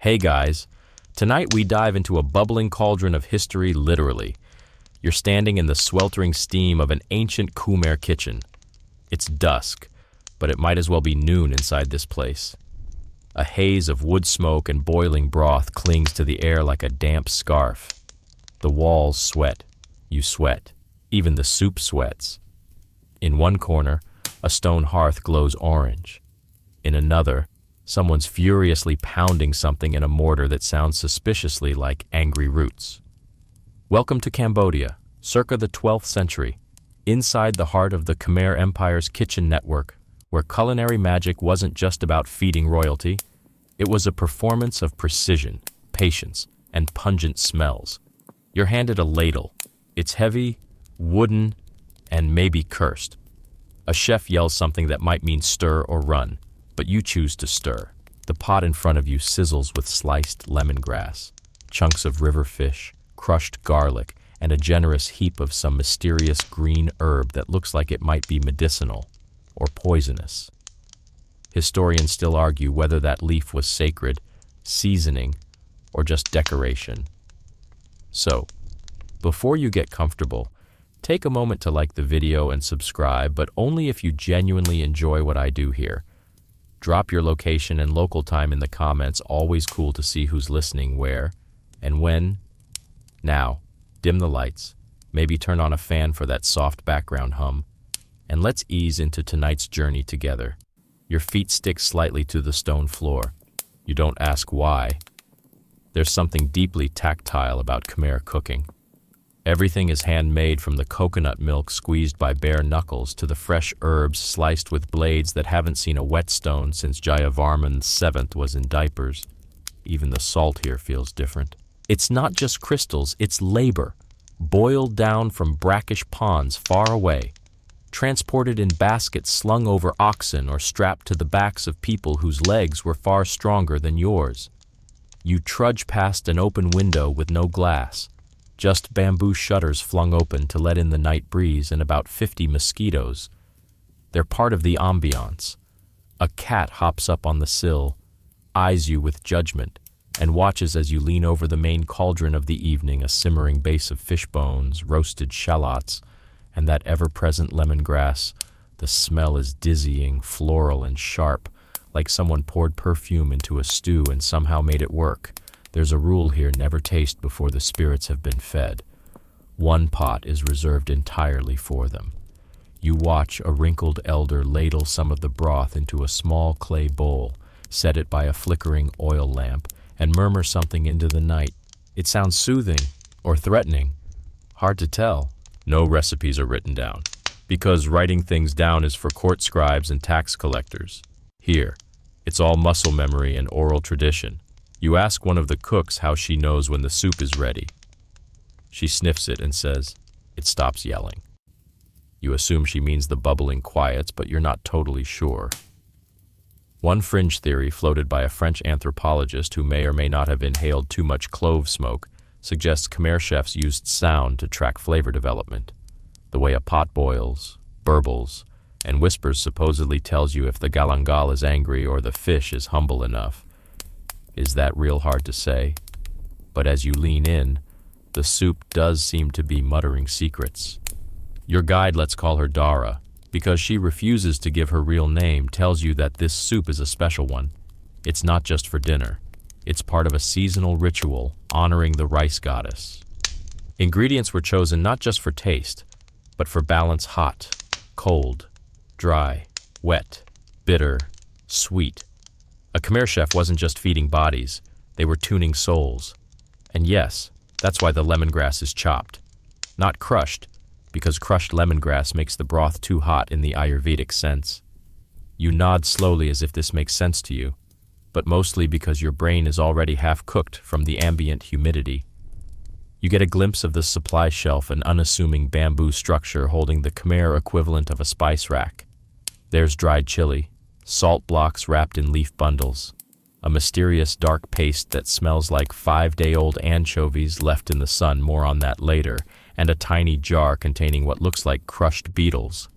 Hey guys, tonight we dive into a bubbling cauldron of history literally. You're standing in the sweltering steam of an ancient Khmer kitchen. It's dusk, but it might as well be noon inside this place. A haze of wood smoke and boiling broth clings to the air like a damp scarf. The walls sweat. You sweat. Even the soup sweats. In one corner, a stone hearth glows orange. In another, someone's furiously pounding something in a mortar that sounds suspiciously like angry roots. Welcome to Cambodia, circa the 12th century, inside the heart of the Khmer Empire's kitchen network, where culinary magic wasn't just about feeding royalty, it was a performance of precision, patience, and pungent smells. You're handed a ladle. It's heavy, wooden, and maybe cursed. A chef yells something that might mean stir or run, but you choose to stir. The pot in front of you sizzles with sliced lemongrass, chunks of river fish, crushed garlic, and a generous heap of some mysterious green herb that looks like it might be medicinal or poisonous. Historians still argue whether that leaf was sacred, seasoning, or just decoration. So, before you get comfortable, take a moment to like the video and subscribe, but only if you genuinely enjoy what I do here. Drop your location and local time in the comments. Always cool to see who's listening, where, and when. Now, dim the lights, maybe turn on a fan for that soft background hum, and let's ease into tonight's journey together. Your feet stick slightly to the stone floor. You don't ask why. There's something deeply tactile about Khmer cooking. Everything is handmade, from the coconut milk squeezed by bare knuckles to the fresh herbs sliced with blades that haven't seen a whetstone since Jayavarman VII was in diapers. Even the salt here feels different. It's not just crystals, it's labor, boiled down from brackish ponds far away, transported in baskets slung over oxen or strapped to the backs of people whose legs were far stronger than yours. You trudge past an open window with no glass, just bamboo shutters flung open to let in the night breeze and about 50 mosquitoes. They're part of the ambiance. A cat hops up on the sill, eyes you with judgment, and watches as you lean over the main cauldron of the evening, a simmering base of fish bones, roasted shallots, and that ever-present lemongrass. The smell is dizzying, floral, and sharp, like someone poured perfume into a stew and somehow made it work. There's a rule here: never taste before the spirits have been fed. One pot is reserved entirely for them. You watch a wrinkled elder ladle some of the broth into a small clay bowl, set it by a flickering oil lamp, and murmur something into the night. It sounds soothing or threatening. Hard to tell. No recipes are written down, because writing things down is for court scribes and tax collectors. Here, it's all muscle memory and oral tradition. You ask one of the cooks how she knows when the soup is ready. She sniffs it and says, it stops yelling. You assume she means the bubbling quiets, but you're not totally sure. One fringe theory floated by a French anthropologist who may or may not have inhaled too much clove smoke suggests Khmer chefs used sound to track flavor development. The way a pot boils, burbles, and whispers supposedly tells you if the galangal is angry or the fish is humble enough. Is that real hard to say? But as you lean in, the soup does seem to be muttering secrets. Your guide, let's call her Dara, because she refuses to give her real name, tells you that this soup is a special one. It's not just for dinner. It's part of a seasonal ritual honoring the rice goddess. Ingredients were chosen not just for taste, but for balance: hot, cold, dry, wet, bitter, sweet. A Khmer chef wasn't just feeding bodies, they were tuning souls. And yes, that's why the lemongrass is chopped. Not crushed, because crushed lemongrass makes the broth too hot in the Ayurvedic sense. You nod slowly as if this makes sense to you, but mostly because your brain is already half-cooked from the ambient humidity. You get a glimpse of the supply shelf, an unassuming bamboo structure holding the Khmer equivalent of a spice rack. There's dried chili, salt blocks wrapped in leaf bundles, a mysterious dark paste that smells like 5-day-old anchovies left in the sun, more on that later, and a tiny jar containing what looks like crushed beetles.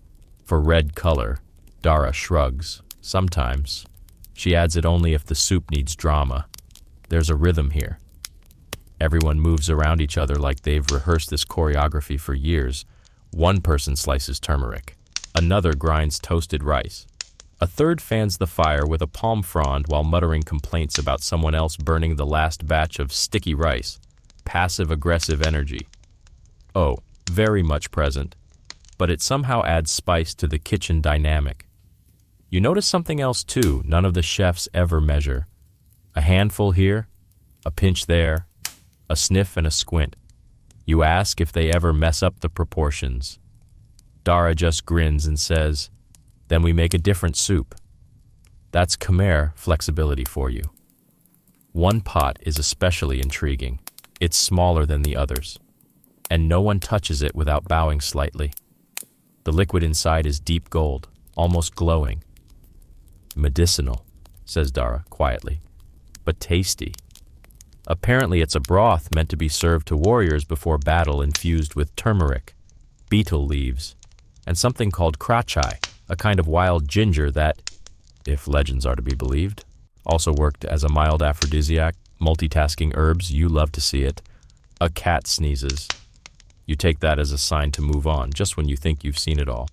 For red color, Dara shrugs. Sometimes. She adds it only if the soup needs drama. There's a rhythm here. Everyone moves around each other like they've rehearsed this choreography for years. One person slices turmeric. Another grinds toasted rice. A third fans the fire with a palm frond while muttering complaints about someone else burning the last batch of sticky rice. Passive-aggressive energy. Oh, very much present. But it somehow adds spice to the kitchen dynamic. You notice something else too, none of the chefs ever measure. A handful here, a pinch there, a sniff and a squint. You ask if they ever mess up the proportions. Dara just grins and says, "Then we make a different soup." That's Khmer flexibility for you. One pot is especially intriguing. It's smaller than the others, and no one touches it without bowing slightly. The liquid inside is deep gold, almost glowing. "Medicinal," says Dara quietly, "but tasty." Apparently it's a broth meant to be served to warriors before battle, infused with turmeric, betel leaves, and something called krachai, a kind of wild ginger that, if legends are to be believed, also worked as a mild aphrodisiac. Multitasking herbs, you love to see it. A cat sneezes. You take that as a sign to move on, just when you think you've seen it all.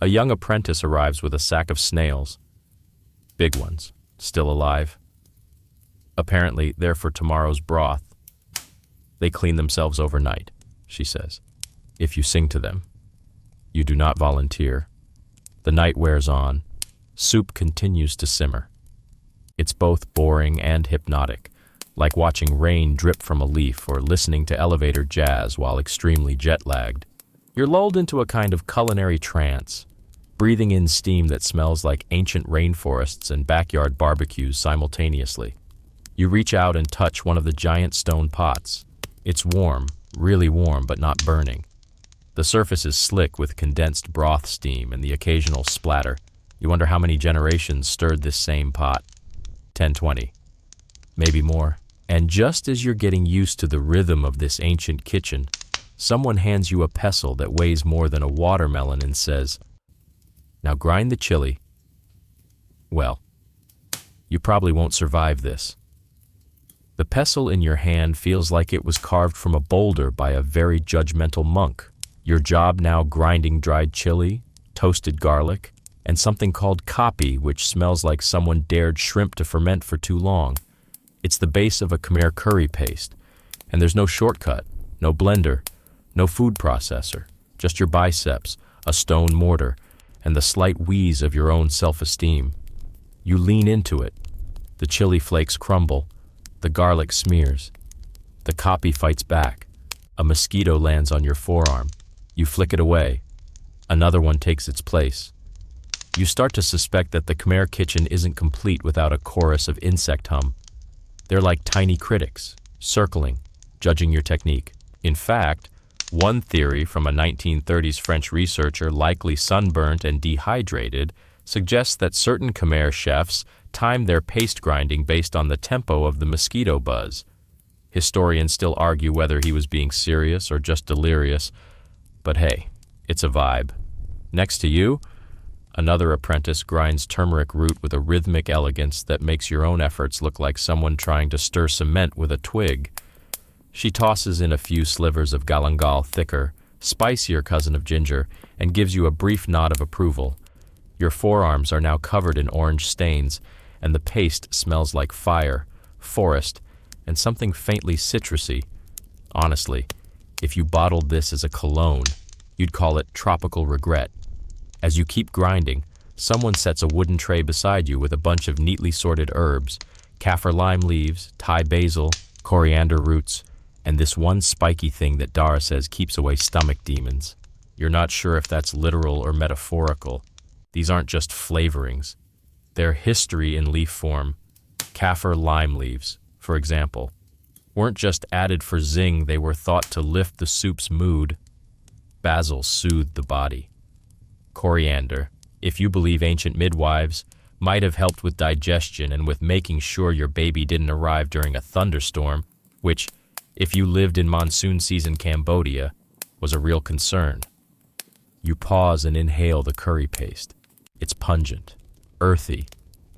A young apprentice arrives with a sack of snails. Big ones, still alive. Apparently, they're for tomorrow's broth. They clean themselves overnight, she says. If you sing to them. You do not volunteer. The night wears on. Soup continues to simmer. It's both boring and hypnotic, like watching rain drip from a leaf or listening to elevator jazz while extremely jet-lagged. You're lulled into a kind of culinary trance, breathing in steam that smells like ancient rainforests and backyard barbecues simultaneously. You reach out and touch one of the giant stone pots. It's warm, really warm, but not burning. The surface is slick with condensed broth steam and the occasional splatter. You wonder how many generations stirred this same pot. 10, 20, maybe more. And just as you're getting used to the rhythm of this ancient kitchen, someone hands you a pestle that weighs more than a watermelon and says, "Now grind the chili." Well, you probably won't survive this. The pestle in your hand feels like it was carved from a boulder by a very judgmental monk. Your job now grinding dried chili, toasted garlic, and something called kapi, which smells like someone dared shrimp to ferment for too long. It's the base of a Khmer curry paste, and there's no shortcut, no blender, no food processor, just your biceps, a stone mortar, and the slight wheeze of your own self-esteem. You lean into it. The chili flakes crumble. The garlic smears. The kapi fights back. A mosquito lands on your forearm. You flick it away. Another one takes its place. You start to suspect that the Khmer kitchen isn't complete without a chorus of insect hum. They're like tiny critics, circling, judging your technique. In fact, one theory from a 1930s French researcher, likely sunburnt and dehydrated, suggests that certain Khmer chefs time their paste grinding based on the tempo of the mosquito buzz. Historians still argue whether he was being serious or just delirious, but hey, it's a vibe. Next to you, another apprentice grinds turmeric root with a rhythmic elegance that makes your own efforts look like someone trying to stir cement with a twig. She tosses in a few slivers of galangal, thicker, spicier cousin of ginger, and gives you a brief nod of approval. Your forearms are now covered in orange stains, and the paste smells like fire, forest, and something faintly citrusy. Honestly, if you bottled this as a cologne, you'd call it tropical regret. As you keep grinding, someone sets a wooden tray beside you with a bunch of neatly sorted herbs, kaffir lime leaves, Thai basil, coriander roots, and this one spiky thing that Dara says keeps away stomach demons. You're not sure if that's literal or metaphorical. These aren't just flavorings. They're history in leaf form. Kaffir lime leaves, for example, weren't just added for zing, they were thought to lift the soup's mood. Basil soothed the body. Coriander, if you believe ancient midwives, might have helped with digestion and with making sure your baby didn't arrive during a thunderstorm, which, if you lived in monsoon season Cambodia, was a real concern. You pause and inhale the curry paste. It's pungent, earthy,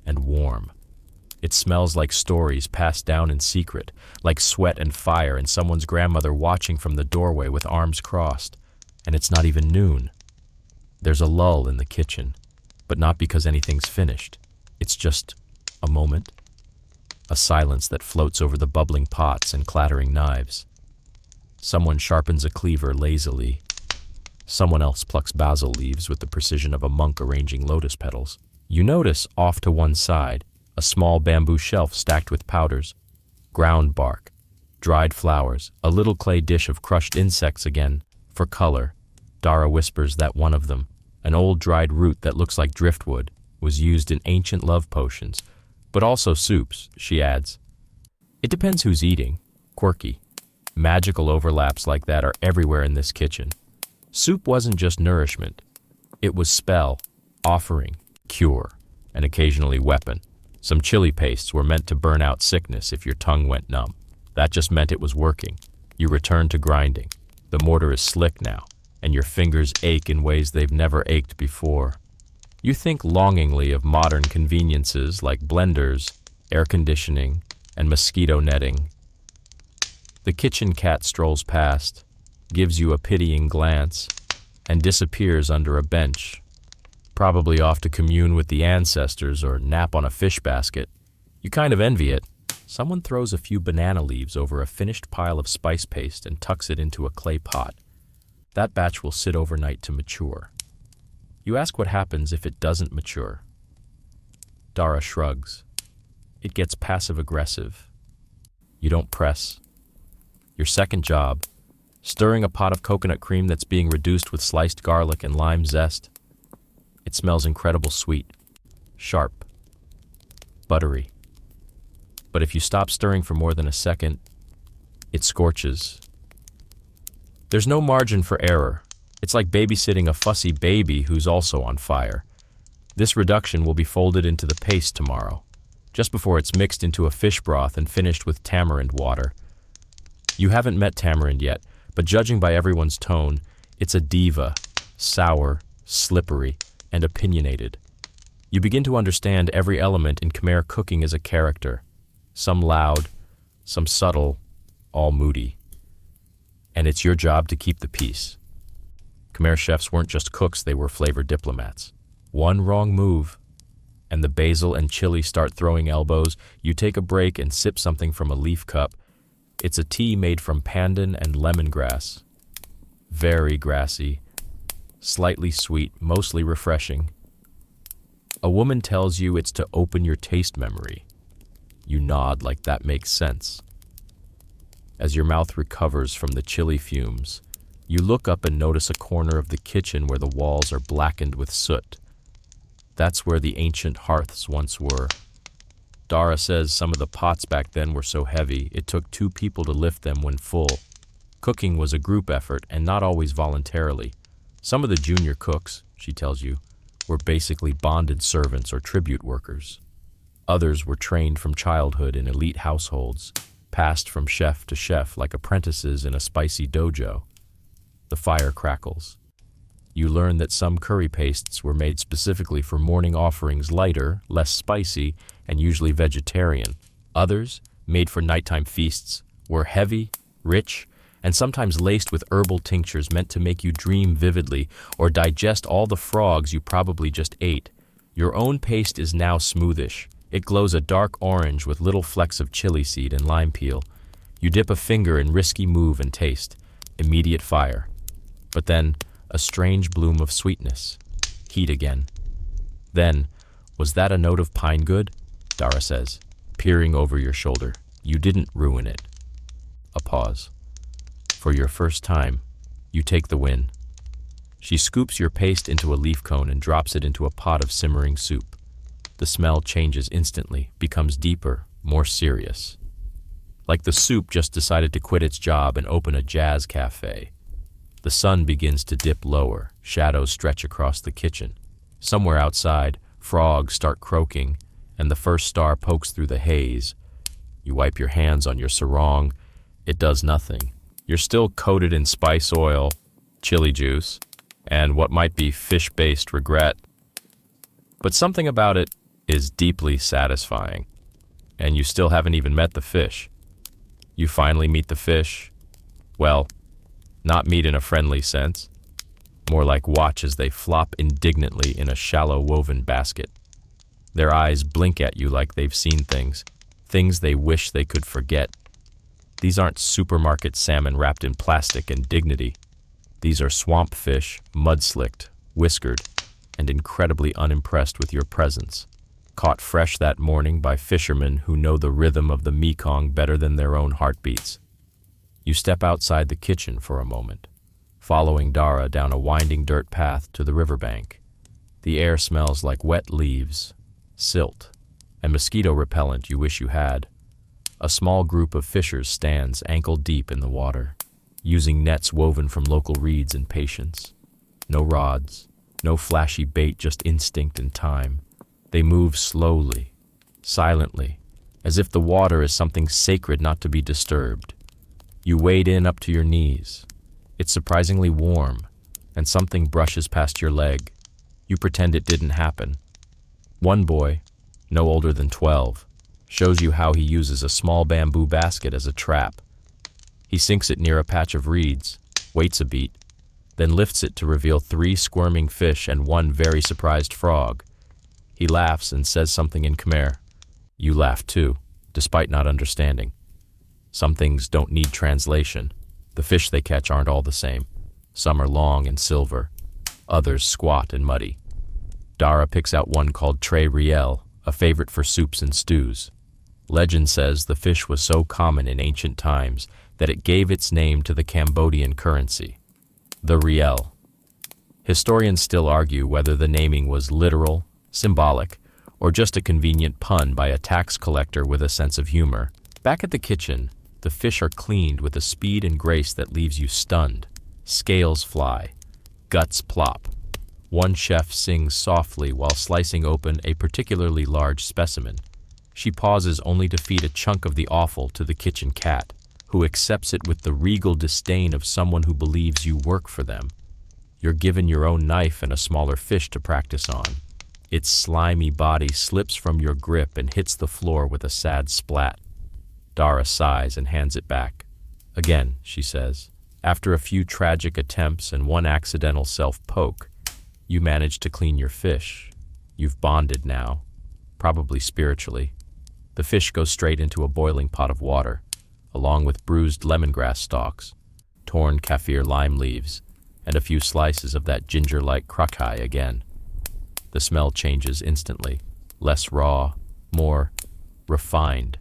and warm. It smells like stories passed down in secret, like sweat and fire and someone's grandmother watching from the doorway with arms crossed. And it's not even noon. There's a lull in the kitchen, but not because anything's finished. It's just a moment, a silence that floats over the bubbling pots and clattering knives. Someone sharpens a cleaver lazily. Someone else plucks basil leaves with the precision of a monk arranging lotus petals. You notice, off to one side, a small bamboo shelf stacked with powders, ground bark, dried flowers, a little clay dish of crushed insects again, for color. Dara whispers that one of them, an old dried root that looks like driftwood, was used in ancient love potions, but also soups, she adds. It depends who's eating. Quirky. Magical overlaps like that are everywhere in this kitchen. Soup wasn't just nourishment. It was spell, offering, cure, and occasionally weapon. Some chili pastes were meant to burn out sickness if your tongue went numb. That just meant it was working. You return to grinding. The mortar is slick now, and your fingers ache in ways they've never ached before. You think longingly of modern conveniences like blenders, air conditioning, and mosquito netting. The kitchen cat strolls past, gives you a pitying glance, and disappears under a bench, probably off to commune with the ancestors or nap on a fish basket. You kind of envy it. Someone throws a few banana leaves over a finished pile of spice paste and tucks it into a clay pot. That batch will sit overnight to mature. You ask what happens if it doesn't mature. Dara shrugs. It gets passive-aggressive. You don't press. Your second job, stirring a pot of coconut cream that's being reduced with sliced garlic and lime zest. It smells incredible sweet, sharp, buttery. But if you stop stirring for more than a second, it scorches. There's no margin for error. It's like babysitting a fussy baby who's also on fire. This reduction will be folded into the paste tomorrow, just before it's mixed into a fish broth and finished with tamarind water. You haven't met tamarind yet, but judging by everyone's tone, it's a diva, sour, slippery, and opinionated. You begin to understand every element in Khmer cooking as a character, some loud, some subtle, all moody. And it's your job to keep the peace. Khmer chefs weren't just cooks, they were flavor diplomats. One wrong move, and the basil and chili start throwing elbows. You take a break and sip something from a leaf cup. It's a tea made from pandan and lemongrass. Very grassy, slightly sweet, mostly refreshing. A woman tells you it's to open your taste memory. You nod like that makes sense. As your mouth recovers from the chili fumes, you look up and notice a corner of the kitchen where the walls are blackened with soot. That's where the ancient hearths once were. Dara says some of the pots back then were so heavy it took 2 people to lift them when full. Cooking was a group effort and not always voluntarily. Some of the junior cooks, she tells you, were basically bonded servants or tribute workers. Others were trained from childhood in elite households, passed from chef to chef like apprentices in a spicy dojo. The fire crackles. You learn that some curry pastes were made specifically for morning offerings, lighter, less spicy, and usually vegetarian. Others, made for nighttime feasts, were heavy, rich, and sometimes laced with herbal tinctures meant to make you dream vividly or digest all the frogs you probably just ate. Your own paste is now smoothish. It glows a dark orange with little flecks of chili seed and lime peel. You dip a finger in risky move and taste. Immediate fire. But then, a strange bloom of sweetness. Heat again. Then, was that a note of pine good? Dara says, peering over your shoulder. You didn't ruin it. A pause. For your first time, you take the win. She scoops your paste into a leaf cone and drops it into a pot of simmering soup. The smell changes instantly, becomes deeper, more serious. Like the soup just decided to quit its job and open a jazz cafe. The sun begins to dip lower, shadows stretch across the kitchen. Somewhere outside, frogs start croaking, and the first star pokes through the haze. You wipe your hands on your sarong. It does nothing. You're still coated in spice oil, chili juice, and what might be fish-based regret. But something about it is deeply satisfying. And you still haven't even met the fish. You finally meet the fish. Well, not meet in a friendly sense. More like watch as they flop indignantly in a shallow woven basket. Their eyes blink at you like they've seen things they wish they could forget. These aren't supermarket salmon wrapped in plastic and dignity. These are swamp fish, mud-slicked, whiskered, and incredibly unimpressed with your presence. Caught fresh that morning by fishermen who know the rhythm of the Mekong better than their own heartbeats. You step outside the kitchen for a moment, following Dara down a winding dirt path to the riverbank. The air smells like wet leaves, silt, and mosquito repellent you wish you had. A small group of fishers stands ankle-deep in the water, using nets woven from local reeds and patience. No rods, no flashy bait, just instinct and time. They move slowly, silently, as if the water is something sacred not to be disturbed. You wade in up to your knees. It's surprisingly warm, and something brushes past your leg. You pretend it didn't happen. One boy, no older than 12, shows you how he uses a small bamboo basket as a trap. He sinks it near a patch of reeds, waits a beat, then lifts it to reveal 3 squirming fish and 1 very surprised frog. He laughs and says something in Khmer. You laugh too, despite not understanding. Some things don't need translation. The fish they catch aren't all the same. Some are long and silver, others squat and muddy. Dara picks out one called Tre Riel, a favorite for soups and stews. Legend says the fish was so common in ancient times that it gave its name to the Cambodian currency, the riel. Historians still argue whether the naming was literal, symbolic, or just a convenient pun by a tax collector with a sense of humor. Back at the kitchen, the fish are cleaned with a speed and grace that leaves you stunned. Scales fly, guts plop. One chef sings softly while slicing open a particularly large specimen. She pauses only to feed a chunk of the offal to the kitchen cat, who accepts it with the regal disdain of someone who believes you work for them. You're given your own knife and a smaller fish to practice on. Its slimy body slips from your grip and hits the floor with a sad splat. Dara sighs and hands it back. Again, she says, after a few tragic attempts and 1 accidental self-poke, you manage to clean your fish. You've bonded now, probably spiritually. The fish goes straight into a boiling pot of water, along with bruised lemongrass stalks, torn kaffir lime leaves, and a few slices of that ginger-like krakai again. The smell changes instantly, less raw, more refined,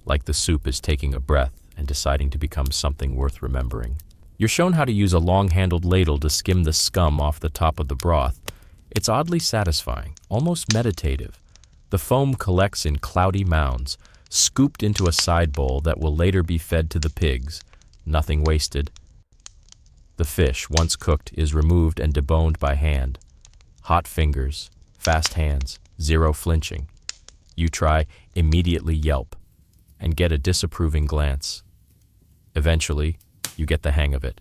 like the soup is taking a breath and deciding to become something worth remembering. You're shown how to use a long-handled ladle to skim the scum off the top of the broth. It's oddly satisfying, almost meditative. The foam collects in cloudy mounds, scooped into a side bowl that will later be fed to the pigs. Nothing wasted. The fish, once cooked, is removed and deboned by hand. Hot fingers, fast hands, zero flinching. You try, immediately yelp, and get a disapproving glance. Eventually, you get the hang of it.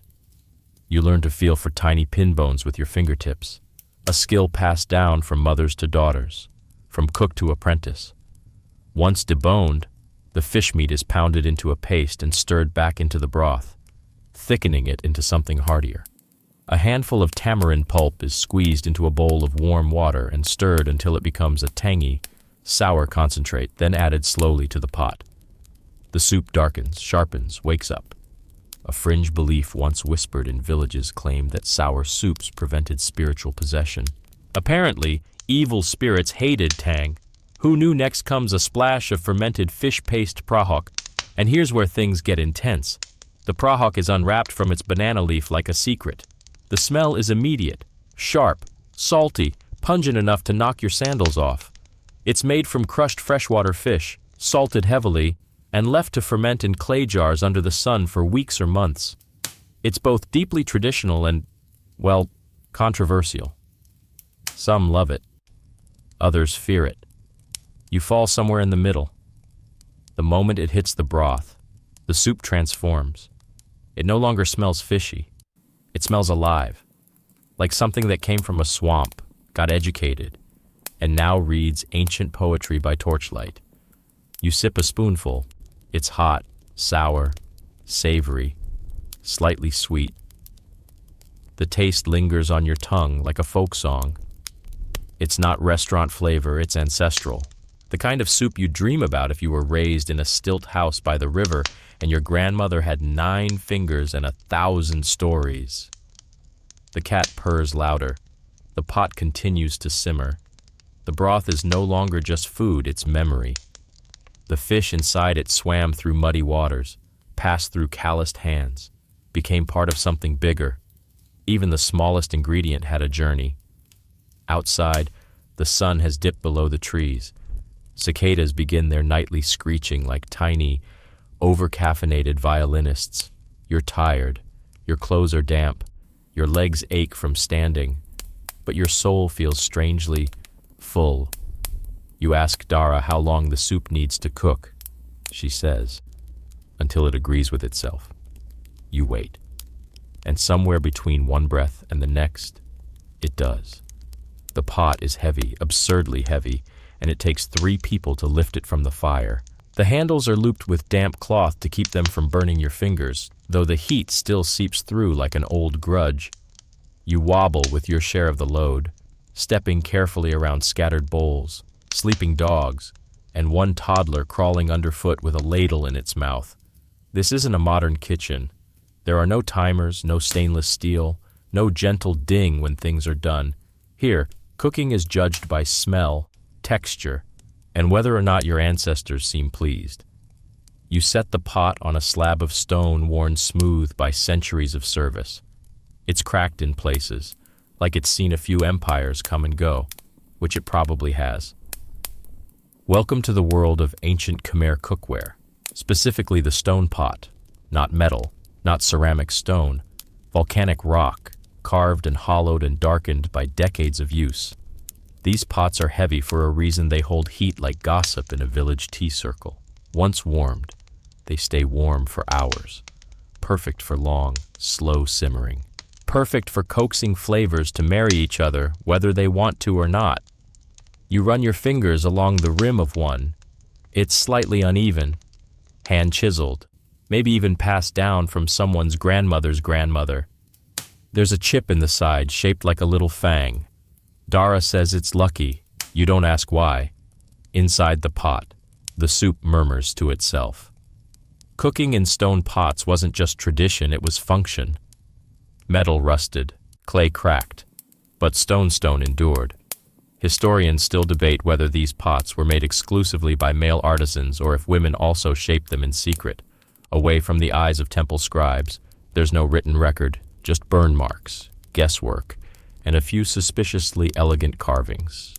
You learn to feel for tiny pin bones with your fingertips, a skill passed down from mothers to daughters, from cook to apprentice. Once deboned, the fish meat is pounded into a paste and stirred back into the broth, thickening it into something heartier. A handful of tamarind pulp is squeezed into a bowl of warm water and stirred until it becomes a tangy, sour concentrate, then added slowly to the pot. The soup darkens, sharpens, wakes up. A fringe belief once whispered in villages claimed that sour soups prevented spiritual possession. Apparently, evil spirits hated tang. Who knew next comes a splash of fermented fish paste prahok? And here's where things get intense. The prahok is unwrapped from its banana leaf like a secret. The smell is immediate, sharp, salty, pungent enough to knock your sandals off. It's made from crushed freshwater fish, salted heavily, and left to ferment in clay jars under the sun for weeks or months. It's both deeply traditional and, well, controversial. Some love it. Others fear it. You fall somewhere in the middle. The moment it hits the broth, the soup transforms. It no longer smells fishy. It smells alive, like something that came from a swamp, got educated, and now reads ancient poetry by torchlight. You sip a spoonful. It's hot, sour, savory, slightly sweet. The taste lingers on your tongue like a folk song. It's not restaurant flavor, it's ancestral. The kind of soup you dream about if you were raised in a stilt house by the river and your grandmother had 9 fingers and 1,000 stories. The cat purrs louder. The pot continues to simmer. The broth is no longer just food, it's memory. The fish inside it swam through muddy waters, passed through calloused hands, became part of something bigger. Even the smallest ingredient had a journey. Outside, the sun has dipped below the trees. Cicadas begin their nightly screeching like tiny, over-caffeinated violinists. You're tired. Your clothes are damp. Your legs ache from standing. But your soul feels strangely full. You ask Dara how long the soup needs to cook. She says, until it agrees with itself. You wait. And somewhere between one breath and the next, it does. The pot is heavy, absurdly heavy, and it takes 3 people to lift it from the fire. The handles are looped with damp cloth to keep them from burning your fingers, though the heat still seeps through like an old grudge. You wobble with your share of the load, stepping carefully around scattered bowls, sleeping dogs, and one toddler crawling underfoot with a ladle in its mouth. This isn't a modern kitchen. There are no timers, no stainless steel, no gentle ding when things are done. Here, cooking is judged by smell, texture, and whether or not your ancestors seem pleased. You set the pot on a slab of stone worn smooth by centuries of service. It's cracked in places, like it's seen a few empires come and go, which it probably has. Welcome to the world of ancient Khmer cookware, specifically the stone pot, not metal, not ceramic stone, volcanic rock, carved and hollowed and darkened by decades of use. These pots are heavy for a reason. They hold heat like gossip in a village tea circle. Once warmed, they stay warm for hours, perfect for long, slow simmering, perfect for coaxing flavors to marry each other whether they want to or not. You run your fingers along the rim of one. It's slightly uneven, hand-chiseled, maybe even passed down from someone's grandmother's grandmother. There's a chip in the side shaped like a little fang. Dara says it's lucky. You don't ask why. Inside the pot, the soup murmurs to itself. Cooking in stone pots wasn't just tradition, it was function. Metal rusted, clay cracked, but stone endured. Historians still debate whether these pots were made exclusively by male artisans or if women also shaped them in secret. Away from the eyes of temple scribes, there's no written record, just burn marks, guesswork, and a few suspiciously elegant carvings.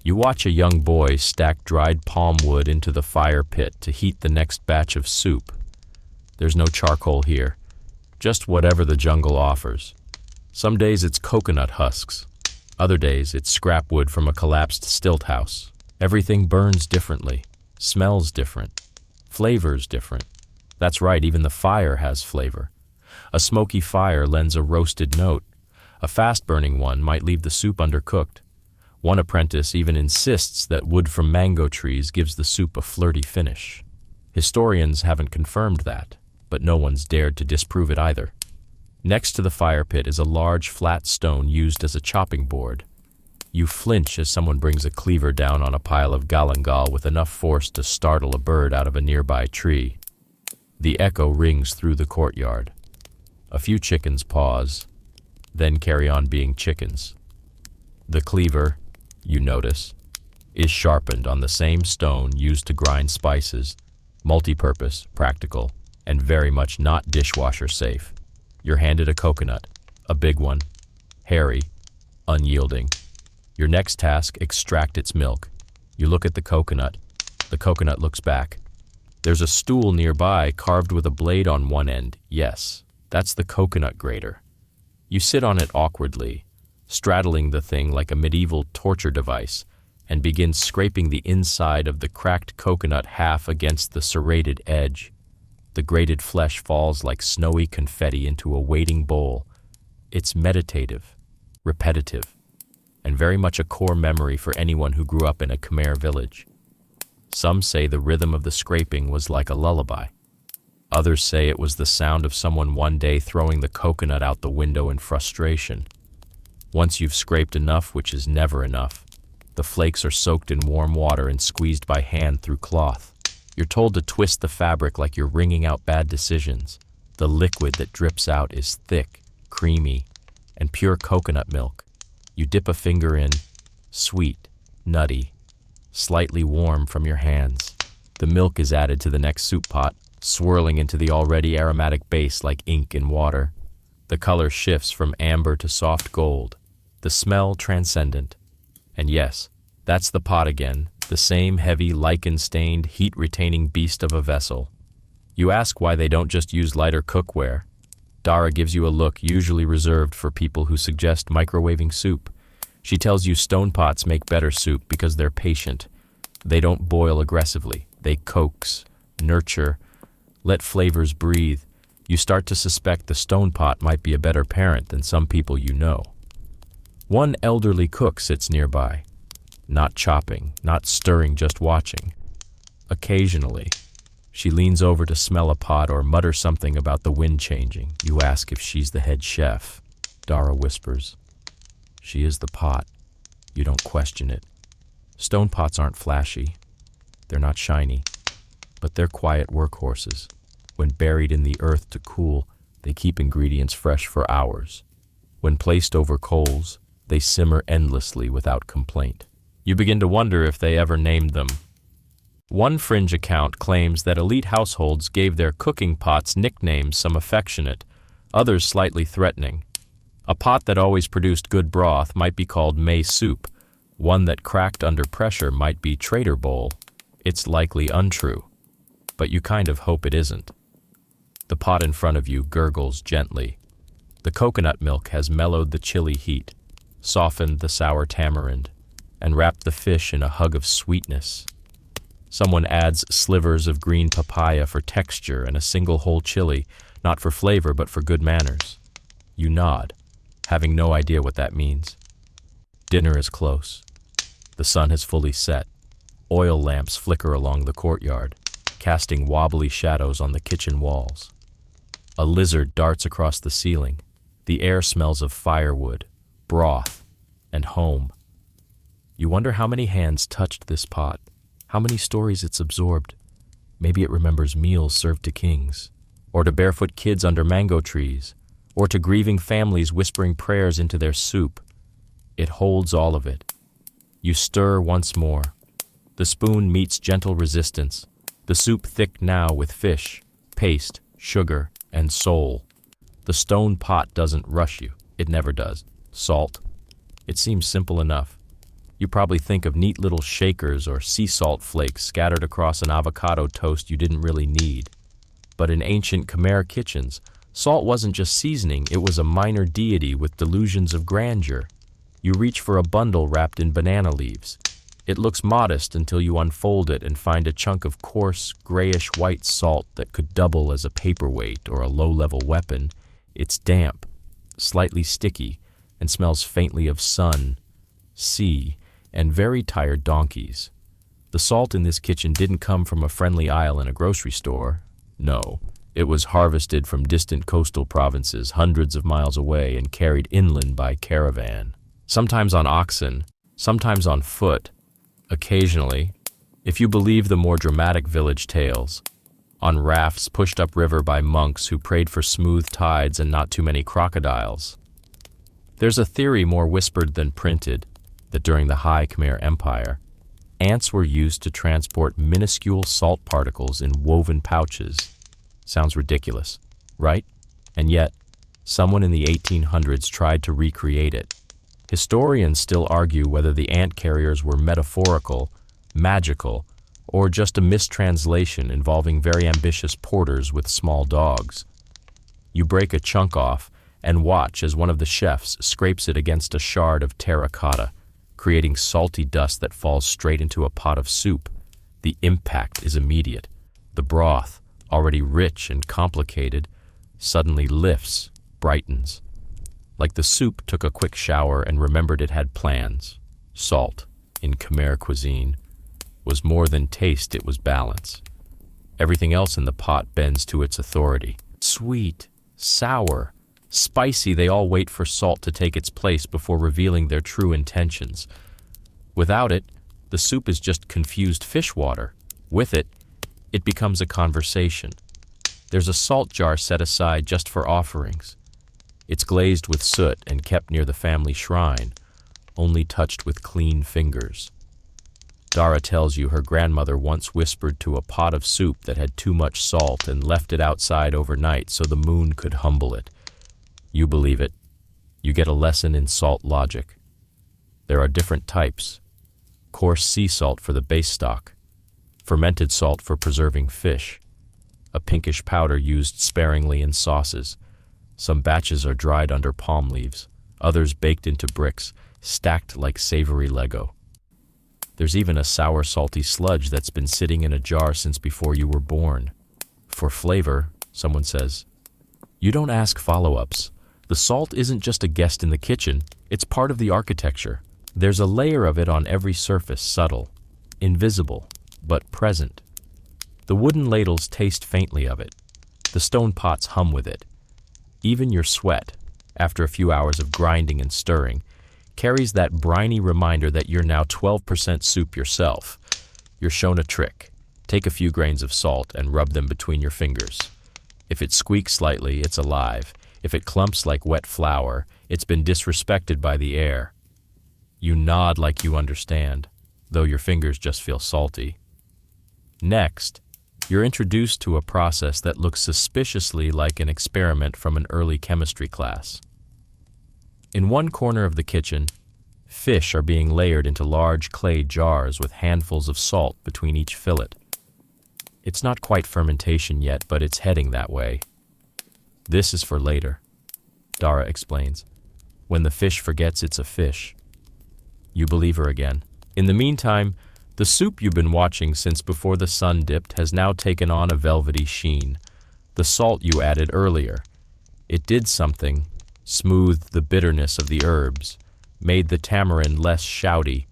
You watch a young boy stack dried palm wood into the fire pit to heat the next batch of soup. There's no charcoal here, just whatever the jungle offers. Some days it's coconut husks. Other days it's scrap wood from a collapsed stilt house. Everything burns differently, smells different, flavors different. That's right, even the fire has flavor. A smoky fire lends a roasted note. A fast-burning one might leave the soup undercooked. One apprentice even insists that wood from mango trees gives the soup a flirty finish. Historians haven't confirmed that, but no one's dared to disprove it either. Next to the fire pit is a large flat stone used as a chopping board. You flinch as someone brings a cleaver down on a pile of galangal with enough force to startle a bird out of a nearby tree. The echo rings through the courtyard. A few chickens pause, then carry on being chickens. The cleaver, you notice, is sharpened on the same stone used to grind spices, multi-purpose, practical, and very much not dishwasher safe. You're handed a coconut, a big one, hairy, unyielding. Your next task, extract its milk. You look at the coconut. The coconut looks back. There's a stool nearby carved with a blade on one end. Yes, that's the coconut grater. You sit on it awkwardly, straddling the thing like a medieval torture device, and begin scraping the inside of the cracked coconut half against the serrated edge. The grated flesh falls like snowy confetti into a waiting bowl. It's meditative, repetitive, and very much a core memory for anyone who grew up in a Khmer village. Some say the rhythm of the scraping was like a lullaby. Others say it was the sound of someone one day throwing the coconut out the window in frustration. Once you've scraped enough, which is never enough, the flakes are soaked in warm water and squeezed by hand through cloth. You're told to twist the fabric like you're wringing out bad decisions. The liquid that drips out is thick, creamy, and pure coconut milk. You dip a finger in, sweet, nutty, slightly warm from your hands. The milk is added to the next soup pot, swirling into the already aromatic base like ink in water. The color shifts from amber to soft gold, the smell transcendent. And yes, that's the pot again, the same heavy, lichen-stained, heat-retaining beast of a vessel. You ask why they don't just use lighter cookware. Dara gives you a look usually reserved for people who suggest microwaving soup. She tells you stone pots make better soup because they're patient. They don't boil aggressively. They coax, nurture, let flavors breathe. You start to suspect the stone pot might be a better parent than some people you know. One elderly cook sits nearby, not chopping, not stirring, just watching. Occasionally, she leans over to smell a pot or mutter something about the wind changing. You ask if she's the head chef. Dara whispers. She is the pot. You don't question it. Stone pots aren't flashy. They're not shiny. But they're quiet workhorses. When buried in the earth to cool, they keep ingredients fresh for hours. When placed over coals, they simmer endlessly without complaint. You begin to wonder if they ever named them. One fringe account claims that elite households gave their cooking pots nicknames, some affectionate, others slightly threatening. A pot that always produced good broth might be called May soup. One that cracked under pressure might be Trader bowl. It's likely untrue, but you kind of hope it isn't. The pot in front of you gurgles gently. The coconut milk has mellowed the chilly heat, softened the sour tamarind, and wrapped the fish in a hug of sweetness. Someone adds slivers of green papaya for texture and a single whole chili, not for flavor but for good manners. You nod, having no idea what that means. Dinner is close. The sun has fully set. Oil lamps flicker along the courtyard, casting wobbly shadows on the kitchen walls. A lizard darts across the ceiling. The air smells of firewood, broth, and home. You wonder how many hands touched this pot, how many stories it's absorbed. Maybe it remembers meals served to kings, or to barefoot kids under mango trees, or to grieving families whispering prayers into their soup. It holds all of it. You stir once more. The spoon meets gentle resistance, the soup thick now with fish, paste, sugar, and soul. The stone pot doesn't rush you. It never does. Salt. It seems simple enough. You probably think of neat little shakers or sea salt flakes scattered across an avocado toast you didn't really need. But in ancient Khmer kitchens, salt wasn't just seasoning, it was a minor deity with delusions of grandeur. You reach for a bundle wrapped in banana leaves. It looks modest until you unfold it and find a chunk of coarse, grayish-white salt that could double as a paperweight or a low-level weapon. It's damp, slightly sticky, and smells faintly of sun, sea, and very tired donkeys. The salt in this kitchen didn't come from a friendly aisle in a grocery store. No, it was harvested from distant coastal provinces hundreds of miles away and carried inland by caravan. Sometimes on oxen, sometimes on foot, occasionally, if you believe the more dramatic village tales, on rafts pushed upriver by monks who prayed for smooth tides and not too many crocodiles. There's a theory more whispered than printed that during the High Khmer Empire, ants were used to transport minuscule salt particles in woven pouches. Sounds ridiculous, right? And yet, someone in the 1800s tried to recreate it. Historians still argue whether the ant carriers were metaphorical, magical, or just a mistranslation involving very ambitious porters with small dogs. You break a chunk off and watch as one of the chefs scrapes it against a shard of terracotta, creating salty dust that falls straight into a pot of soup. The impact is immediate. The broth, already rich and complicated, suddenly lifts, brightens. Like the soup took a quick shower and remembered it had plans. Salt, in Khmer cuisine, was more than taste, it was balance. Everything else in the pot bends to its authority. Sweet, sour, spicy, they all wait for salt to take its place before revealing their true intentions. Without it, the soup is just confused fish water. With it, it becomes a conversation. There's a salt jar set aside just for offerings. It's glazed with soot and kept near the family shrine, only touched with clean fingers. Dara tells you her grandmother once whispered to a pot of soup that had too much salt and left it outside overnight so the moon could humble it. You believe it. You get a lesson in salt logic. There are different types. Coarse sea salt for the base stock, fermented salt for preserving fish, a pinkish powder used sparingly in sauces. Some batches are dried under palm leaves, others baked into bricks, stacked like savory Lego. There's even a sour, salty sludge that's been sitting in a jar since before you were born. For flavor, someone says. You don't ask follow-ups. The salt isn't just a guest in the kitchen, it's part of the architecture. There's a layer of it on every surface, subtle, invisible, but present. The wooden ladles taste faintly of it. The stone pots hum with it. Even your sweat, after a few hours of grinding and stirring, carries that briny reminder that you're now 12% soup yourself. You're shown a trick. Take a few grains of salt and rub them between your fingers. If it squeaks slightly, it's alive. If it clumps like wet flour, it's been disrespected by the air. You nod like you understand, though your fingers just feel salty. Next, you're introduced to a process that looks suspiciously like an experiment from an early chemistry class. In one corner of the kitchen, fish are being layered into large clay jars with handfuls of salt between each fillet. It's not quite fermentation yet, but it's heading that way. This is for later, Dara explains. When the fish forgets it's a fish. You believe her again. In the meantime, the soup you've been watching since before the sun dipped has now taken on a velvety sheen. The salt you added earlier. It did something. Smoothed the bitterness of the herbs, made the tamarind less shouty.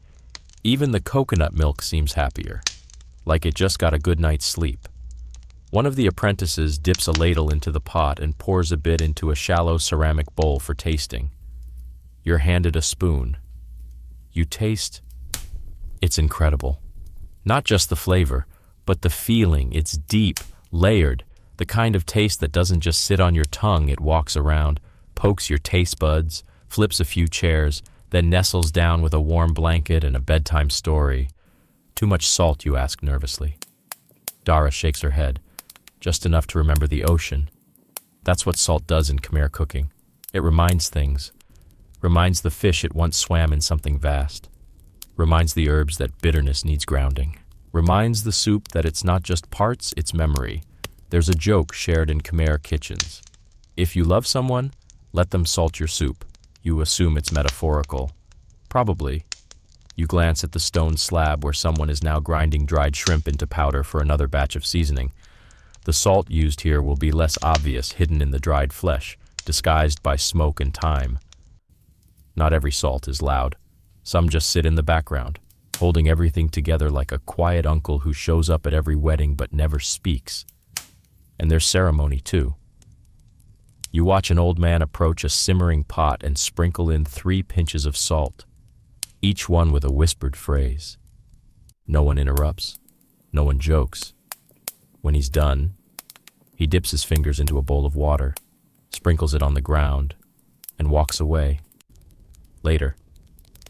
Even the coconut milk seems happier, like it just got a good night's sleep. One of the apprentices dips a ladle into the pot and pours a bit into a shallow ceramic bowl for tasting. You're handed a spoon. You taste. It's incredible. Not just the flavor, but the feeling. It's deep, layered, the kind of taste that doesn't just sit on your tongue, it walks around, pokes your taste buds, flips a few chairs, then nestles down with a warm blanket and a bedtime story. Too much salt, you ask nervously. Dara shakes her head, just enough to remember the ocean. That's what salt does in Khmer cooking. It reminds things. Reminds the fish it once swam in something vast. Reminds the herbs that bitterness needs grounding. Reminds the soup that it's not just parts, it's memory. There's a joke shared in Khmer kitchens. If you love someone, let them salt your soup. You assume it's metaphorical. Probably. You glance at the stone slab where someone is now grinding dried shrimp into powder for another batch of seasoning. The salt used here will be less obvious, hidden in the dried flesh, disguised by smoke and thyme. Not every salt is loud. Some just sit in the background, holding everything together like a quiet uncle who shows up at every wedding but never speaks. And there's ceremony, too. You watch an old man approach a simmering pot and sprinkle in 3 pinches of salt, each one with a whispered phrase. No one interrupts. No one jokes. When he's done, he dips his fingers into a bowl of water, sprinkles it on the ground, and walks away. Later,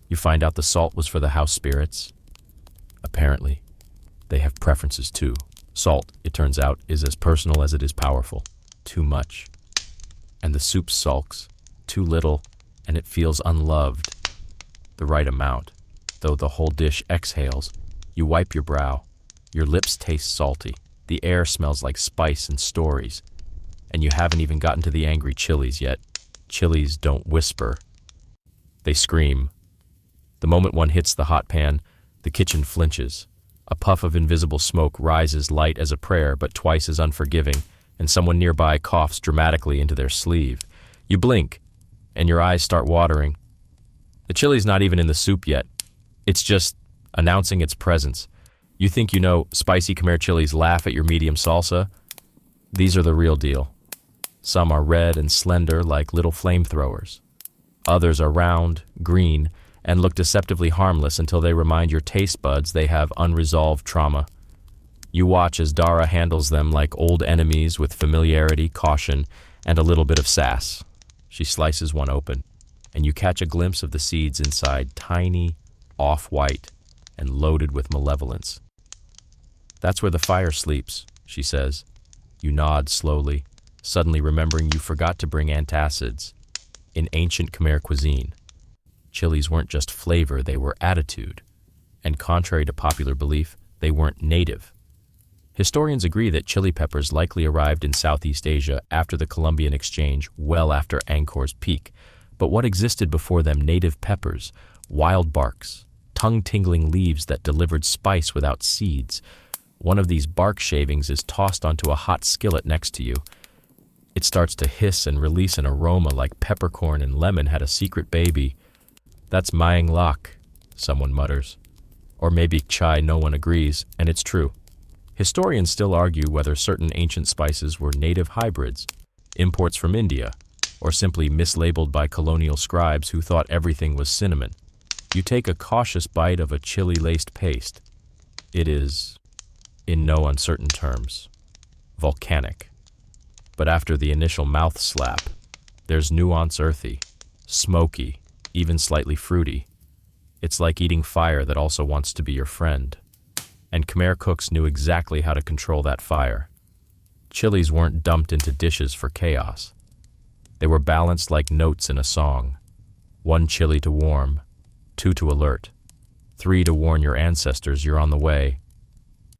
you find out the salt was for the house spirits. Apparently, they have preferences too. Salt, it turns out, is as personal as it is powerful. Too much. And the soup sulks, too little, and it feels unloved. The right amount, though the whole dish exhales. You wipe your brow. Your lips taste salty. The air smells like spice and stories. And you haven't even gotten to the angry chilies yet. Chilies don't whisper. They scream. The moment one hits the hot pan, the kitchen flinches. A puff of invisible smoke rises light as a prayer, but twice as unforgiving, and someone nearby coughs dramatically into their sleeve. You blink, and your eyes start watering. The chili's not even in the soup yet. It's just announcing its presence. You think you know spicy Khmer chilies laugh at your medium salsa? These are the real deal. Some are red and slender like little flamethrowers. Others are round, green, and look deceptively harmless until they remind your taste buds they have unresolved trauma. You watch as Dara handles them like old enemies with familiarity, caution, and a little bit of sass. She slices one open, and you catch a glimpse of the seeds inside, tiny, off-white, and loaded with malevolence. "That's where the fire sleeps," she says. You nod slowly, suddenly remembering you forgot to bring antacids. In ancient Khmer cuisine, chilies weren't just flavor, they were attitude. And contrary to popular belief, they weren't native. Historians agree that chili peppers likely arrived in Southeast Asia after the Columbian Exchange, well after Angkor's peak. But what existed before them? Native peppers, wild barks, tongue-tingling leaves that delivered spice without seeds. One of these bark shavings is tossed onto a hot skillet next to you. It starts to hiss and release an aroma like peppercorn and lemon had a secret baby. "That's Maeng Lak," someone mutters. Or maybe chai, no one agrees, and it's true. Historians still argue whether certain ancient spices were native hybrids, imports from India, or simply mislabeled by colonial scribes who thought everything was cinnamon. You take a cautious bite of a chili-laced paste. It is, in no uncertain terms, volcanic. But after the initial mouth slap, there's nuance, earthy, smoky, even slightly fruity. It's like eating fire that also wants to be your friend. And Khmer cooks knew exactly how to control that fire. Chilies weren't dumped into dishes for chaos. They were balanced like notes in a song. 1 chili to warm, 2 to alert, 3 to warn your ancestors you're on the way.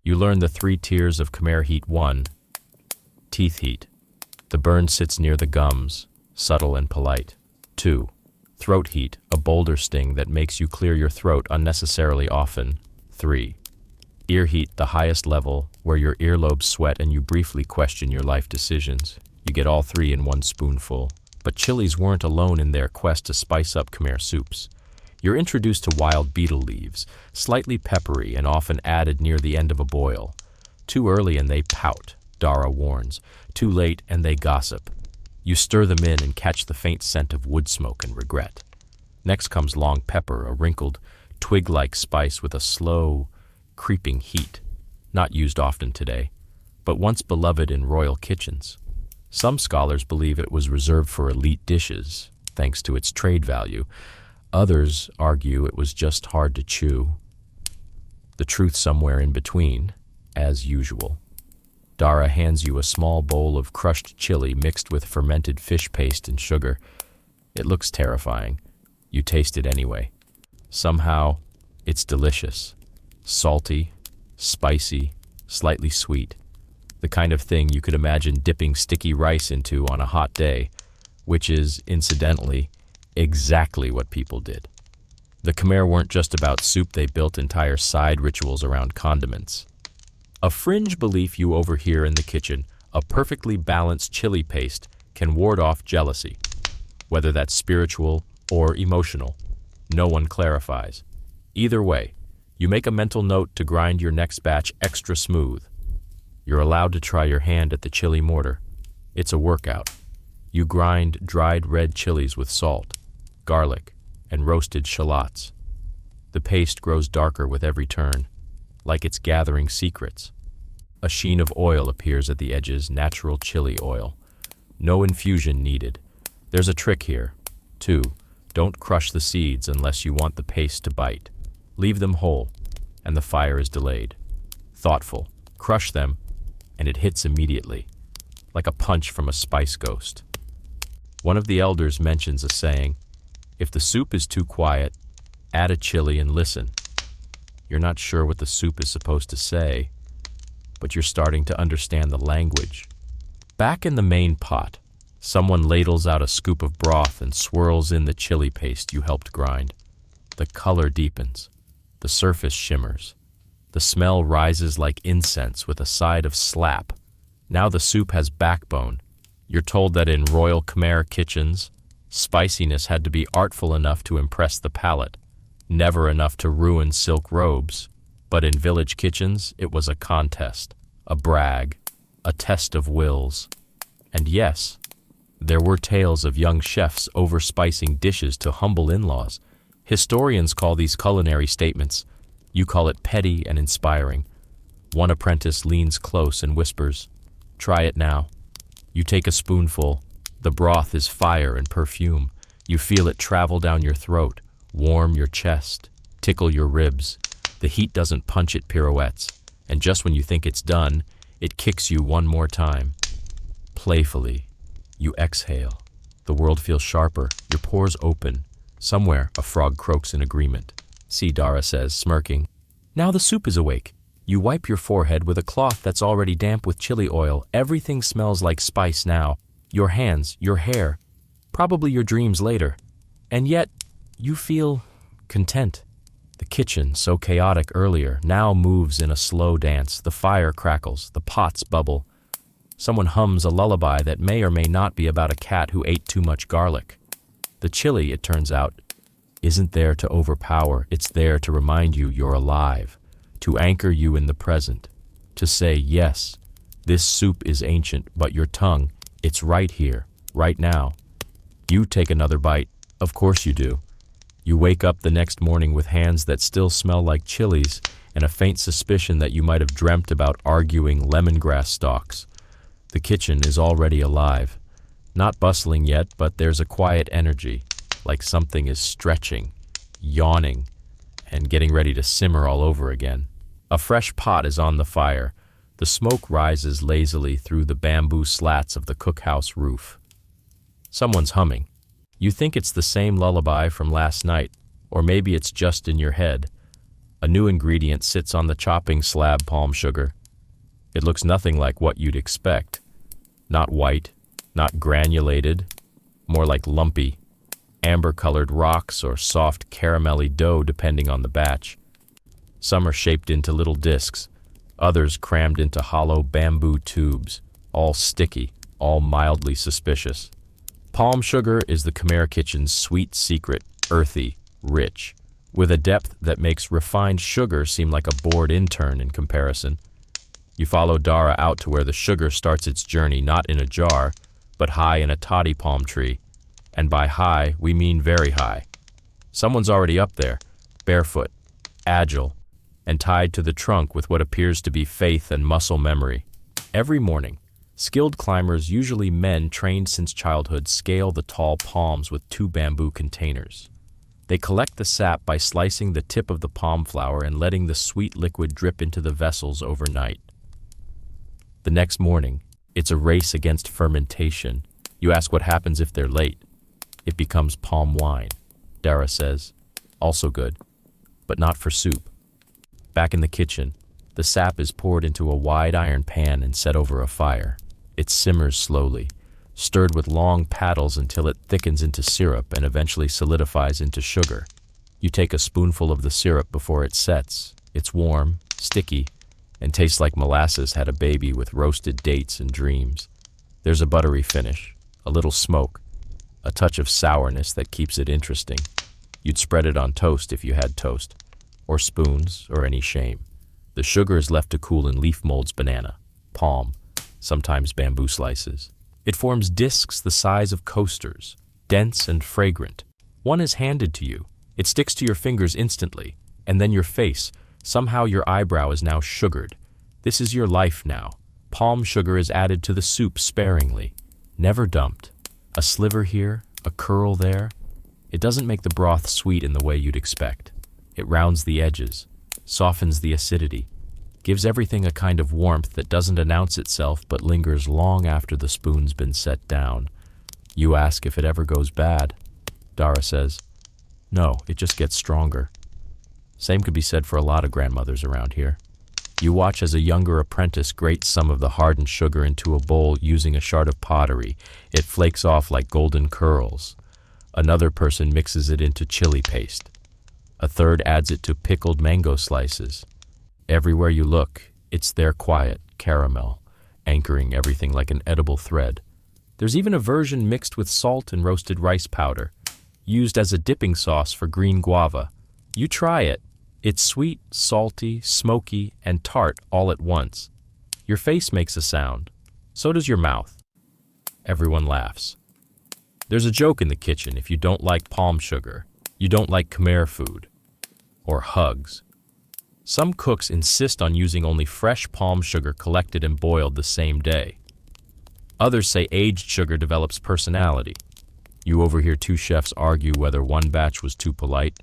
You learn the 3 tiers of Khmer heat. 1. Teeth heat. The burn sits near the gums, subtle and polite. 2. Throat heat, a bolder sting that makes you clear your throat unnecessarily often. 3. Ear heat, the highest level, where your earlobes sweat and you briefly question your life decisions. You get all 3 in 1 spoonful. But chilies weren't alone in their quest to spice up Khmer soups. You're introduced to wild betel leaves, slightly peppery and often added near the end of a boil. Too early and they pout, Dara warns. Too late and they gossip. You stir them in and catch the faint scent of wood smoke and regret. Next comes long pepper, a wrinkled, twig-like spice with a slow, creeping heat, not used often today, but once beloved in royal kitchens. Some scholars believe it was reserved for elite dishes, thanks to its trade value. Others argue it was just hard to chew. The truth somewhere in between, as usual. Dara hands you a small bowl of crushed chili mixed with fermented fish paste and sugar. It looks terrifying. You taste it anyway. Somehow, it's delicious. Salty, spicy, slightly sweet. The kind of thing you could imagine dipping sticky rice into on a hot day, which is, incidentally, exactly what people did. The Khmer weren't just about soup, they built entire side rituals around condiments. A fringe belief you overhear in the kitchen, a perfectly balanced chili paste can ward off jealousy. Whether that's spiritual or emotional, no one clarifies. Either way, you make a mental note to grind your next batch extra smooth. You're allowed to try your hand at the chili mortar. It's a workout. You grind dried red chilies with salt, garlic, and roasted shallots. The paste grows darker with every turn, like it's gathering secrets. A sheen of oil appears at the edges, natural chili oil. No infusion needed. There's a trick here. 2. Don't crush the seeds unless you want the paste to bite. Leave them whole, and the fire is delayed. Thoughtful. Crush them, and it hits immediately, like a punch from a spice ghost. One of the elders mentions a saying, if the soup is too quiet, add a chili and listen. You're not sure what the soup is supposed to say, but you're starting to understand the language. Back in the main pot, someone ladles out a scoop of broth and swirls in the chili paste you helped grind. The color deepens. The surface shimmers. The smell rises like incense with a side of slap. Now the soup has backbone. You're told that in royal Khmer kitchens, spiciness had to be artful enough to impress the palate, never enough to ruin silk robes. But in village kitchens, it was a contest, a brag, a test of wills. And yes, there were tales of young chefs overspicing dishes to humble in-laws. Historians call these culinary statements. You call it petty and inspiring. One apprentice leans close and whispers, "Try it now." You take a spoonful. The broth is fire and perfume. You feel it travel down your throat, warm your chest, tickle your ribs. The heat doesn't punch at pirouettes, and just when you think it's done, it kicks you one more time. Playfully, you exhale. The world feels sharper, your pores open. Somewhere, a frog croaks in agreement. See, Dara says, smirking. Now the soup is awake. You wipe your forehead with a cloth that's already damp with chili oil. Everything smells like spice now. Your hands, your hair, probably your dreams later. And yet, you feel content. The kitchen, so chaotic earlier, now moves in a slow dance. The fire crackles, the pots bubble. Someone hums a lullaby that may or may not be about a cat who ate too much garlic. The chili, it turns out, isn't there to overpower. It's there to remind you you're alive, to anchor you in the present, to say, yes, this soup is ancient, but your tongue, it's right here, right now. You take another bite. Of course you do. You wake up the next morning with hands that still smell like chilies and a faint suspicion that you might have dreamt about arguing lemongrass stalks. The kitchen is already alive. Not bustling yet, but there's a quiet energy, like something is stretching, yawning, and getting ready to simmer all over again. A fresh pot is on the fire. The smoke rises lazily through the bamboo slats of the cookhouse roof. Someone's humming. You think it's the same lullaby from last night, or maybe it's just in your head. A new ingredient sits on the chopping slab, palm sugar. It looks nothing like what you'd expect. Not white, not granulated, more like lumpy, amber-colored rocks or soft caramelly dough depending on the batch. Some are shaped into little discs, others crammed into hollow bamboo tubes, all sticky, all mildly suspicious. Palm sugar is the Khmer kitchen's sweet secret, earthy, rich, with a depth that makes refined sugar seem like a bored intern in comparison. You follow Dara out to where the sugar starts its journey not in a jar, but high in a toddy palm tree. And by high, we mean very high. Someone's already up there, barefoot, agile, and tied to the trunk with what appears to be faith and muscle memory. Every morning, skilled climbers, usually men trained since childhood, scale the tall palms with 2 bamboo containers. They collect the sap by slicing the tip of the palm flower and letting the sweet liquid drip into the vessels overnight. The next morning, it's a race against fermentation. You ask what happens if they're late. It becomes palm wine, Dara says. Also good, but not for soup. Back in the kitchen, the sap is poured into a wide iron pan and set over a fire. It simmers slowly, stirred with long paddles until it thickens into syrup and eventually solidifies into sugar. You take a spoonful of the syrup before it sets. It's warm, sticky, and tastes like molasses had a baby with roasted dates and dreams. There's a buttery finish, a little smoke, a touch of sourness that keeps it interesting. You'd spread it on toast if you had toast, or spoons, or any shame. The sugar is left to cool in leaf molds, banana, palm, sometimes bamboo slices. It forms discs the size of coasters, dense and fragrant. One is handed to you. It sticks to your fingers instantly, and then your face. Somehow your eyebrow is now sugared. This is your life now. Palm sugar is added to the soup sparingly, never dumped. A sliver here, a curl there. It doesn't make the broth sweet in the way you'd expect. It rounds the edges, softens the acidity, gives everything a kind of warmth that doesn't announce itself but lingers long after the spoon's been set down. You ask if it ever goes bad. Dara says, no, it just gets stronger. Same could be said for a lot of grandmothers around here. You watch as a younger apprentice grates some of the hardened sugar into a bowl using a shard of pottery. It flakes off like golden curls. Another person mixes it into chili paste. A third adds it to pickled mango slices. Everywhere you look, it's there quiet, caramel, anchoring everything like an edible thread. There's even a version mixed with salt and roasted rice powder, used as a dipping sauce for green guava. You try it, It's sweet, salty, smoky, and tart all at once. Your face makes a sound. So does your mouth. Everyone laughs. There's a joke in the kitchen: if you don't like palm sugar, you don't like Khmer food. Or hugs. Some cooks insist on using only fresh palm sugar collected and boiled the same day. Others say aged sugar develops personality. You overhear two chefs argue whether one batch was too polite.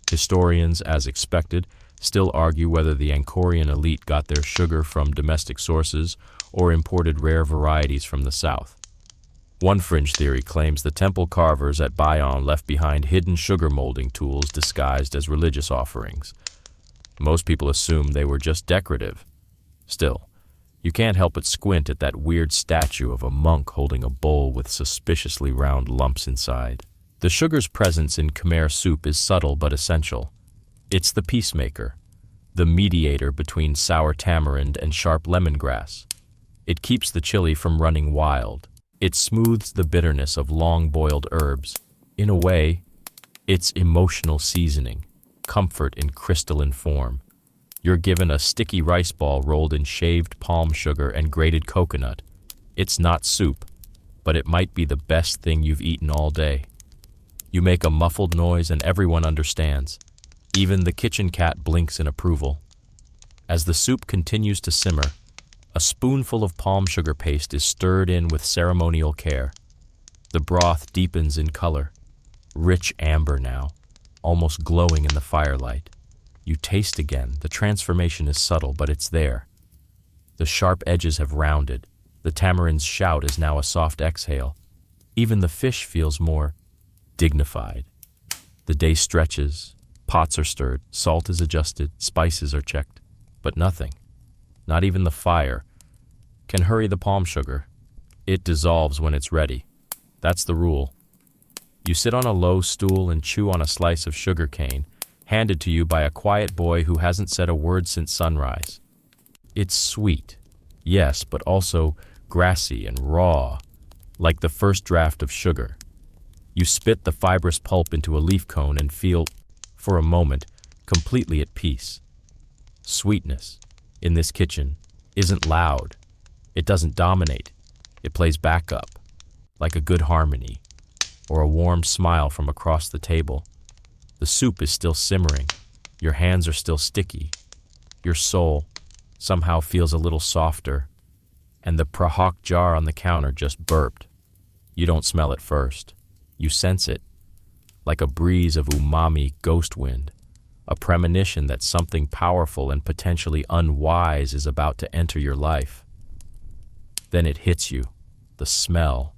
Historians, as expected, still argue whether the Angkorian elite got their sugar from domestic sources or imported rare varieties from the south. One fringe theory claims the temple carvers at Bayonne left behind hidden sugar molding tools disguised as religious offerings. Most people assume they were just decorative. Still, you can't help but squint at that weird statue of a monk holding a bowl with suspiciously round lumps inside. The sugar's presence in Khmer soup is subtle but essential. It's the peacemaker, the mediator between sour tamarind and sharp lemongrass. It keeps the chili from running wild. It smooths the bitterness of long-boiled herbs. In a way, it's emotional seasoning, comfort in crystalline form. You're given a sticky rice ball rolled in shaved palm sugar and grated coconut. It's not soup, but it might be the best thing you've eaten all day. You make a muffled noise and everyone understands. Even the kitchen cat blinks in approval. As the soup continues to simmer, a spoonful of palm sugar paste is stirred in with ceremonial care. The broth deepens in color, rich amber now, almost glowing in the firelight. You taste again. The transformation is subtle, but it's there. The sharp edges have rounded. The tamarind's shout is now a soft exhale. Even the fish feels more dignified. The day stretches, pots are stirred, salt is adjusted, spices are checked, but nothing, not even the fire, can hurry the palm sugar. It dissolves when it's ready. That's the rule. You sit on a low stool and chew on a slice of sugar cane, handed to you by a quiet boy who hasn't said a word since sunrise. It's sweet, yes, but also grassy and raw, like the first draft of sugar. You spit the fibrous pulp into a leaf cone and feel, for a moment, completely at peace. Sweetness, in this kitchen, isn't loud. It doesn't dominate. It plays backup, like a good harmony, or a warm smile from across the table. The soup is still simmering. Your hands are still sticky. Your soul somehow feels a little softer, and the prahok jar on the counter just burped. You don't smell it first. You sense it, like a breeze of umami ghost wind, a premonition that something powerful and potentially unwise is about to enter your life. Then it hits you, the smell.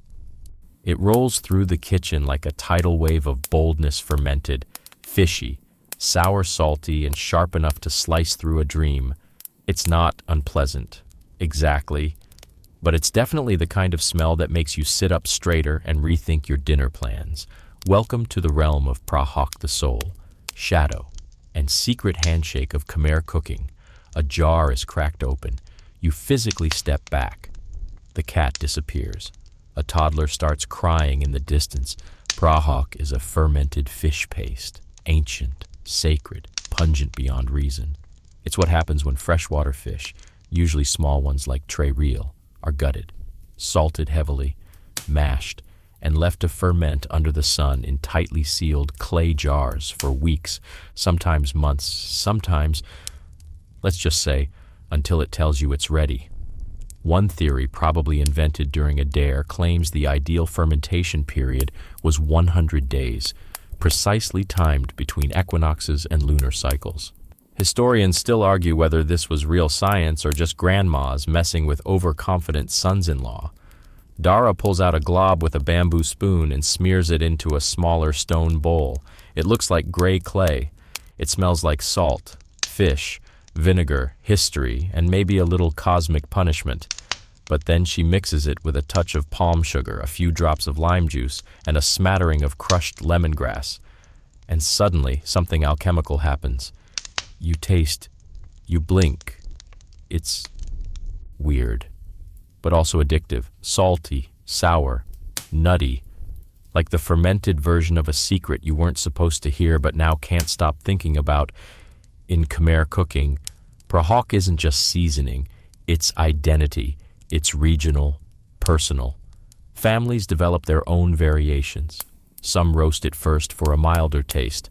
It rolls through the kitchen like a tidal wave of boldness, fermented, fishy, sour, salty, and sharp enough to slice through a dream. It's not unpleasant, exactly, but it's definitely the kind of smell that makes you sit up straighter and rethink your dinner plans. Welcome to the realm of Prahok the soul, shadow, and secret handshake of Khmer cooking. A jar is cracked open. You physically step back. The cat disappears. A toddler starts crying in the distance. Prahok is a fermented fish paste, ancient, sacred, pungent beyond reason. It's what happens when freshwater fish, usually small ones like tray reel, are gutted, salted heavily, mashed, and left to ferment under the sun in tightly sealed clay jars for weeks, sometimes months, sometimes, let's just say, until it tells you it's ready. One theory, probably invented during a dare, claims the ideal fermentation period was 100 days, precisely timed between equinoxes and lunar cycles. Historians still argue whether this was real science or just grandmas messing with overconfident sons-in-law. Dara pulls out a glob with a bamboo spoon and smears it into a smaller stone bowl. It looks like gray clay. It smells like salt, fish, vinegar, history, and maybe a little cosmic punishment. But then she mixes it with a touch of palm sugar, a few drops of lime juice, and a smattering of crushed lemongrass. And suddenly, something alchemical happens. You taste, you blink. It's weird, but also addictive, salty, sour, nutty, like the fermented version of a secret you weren't supposed to hear but now can't stop thinking about. In Khmer cooking, prahok isn't just seasoning, it's identity. It's regional, personal. Families develop their own variations. Some roast it first for a milder taste.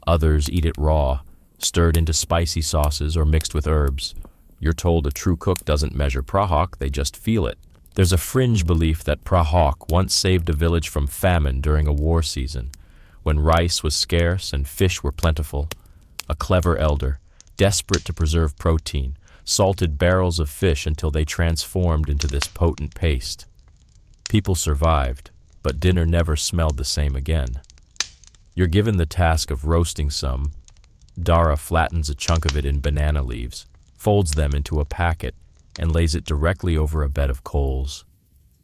Others eat it raw, stirred into spicy sauces or mixed with herbs. You're told a true cook doesn't measure prahok, they just feel it. There's a fringe belief that prahok once saved a village from famine during a war season, when rice was scarce and fish were plentiful. A clever elder, desperate to preserve protein, salted barrels of fish until they transformed into this potent paste. People survived, but dinner never smelled the same again. You're given the task of roasting some. Dara flattens a chunk of it in banana leaves, folds them into a packet, and lays it directly over a bed of coals.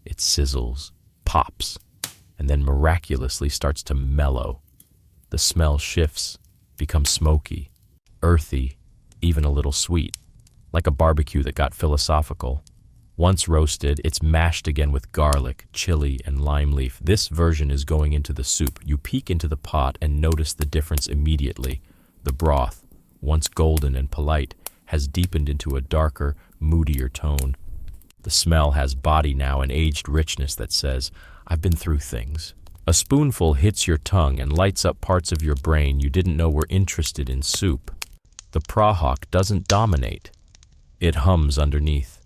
It sizzles, pops, and then miraculously starts to mellow. The smell shifts, becomes smoky, earthy, even a little sweet, like a barbecue that got philosophical. Once roasted, it's mashed again with garlic, chili, and lime leaf. This version is going into the soup. You peek into the pot and notice the difference immediately. The broth, once golden and polite, has deepened into a darker, moodier tone. The smell has body now, an aged richness that says, I've been through things. A spoonful hits your tongue and lights up parts of your brain you didn't know were interested in soup. The prahok doesn't dominate. It hums underneath.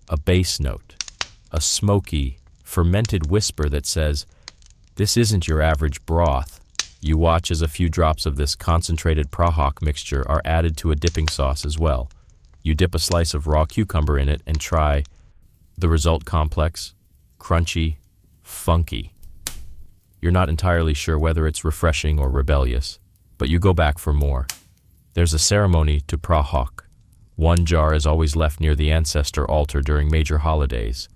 A bass note, a smoky, fermented whisper that says, this isn't your average broth. You watch as a few drops of this concentrated prahok mixture are added to a dipping sauce as well. You dip a slice of raw cucumber in it and try. The result complex, crunchy, funky. You're not entirely sure whether it's refreshing or rebellious, but you go back for more. There's a ceremony to prahok. One jar is always left near the ancestor altar during major holidays.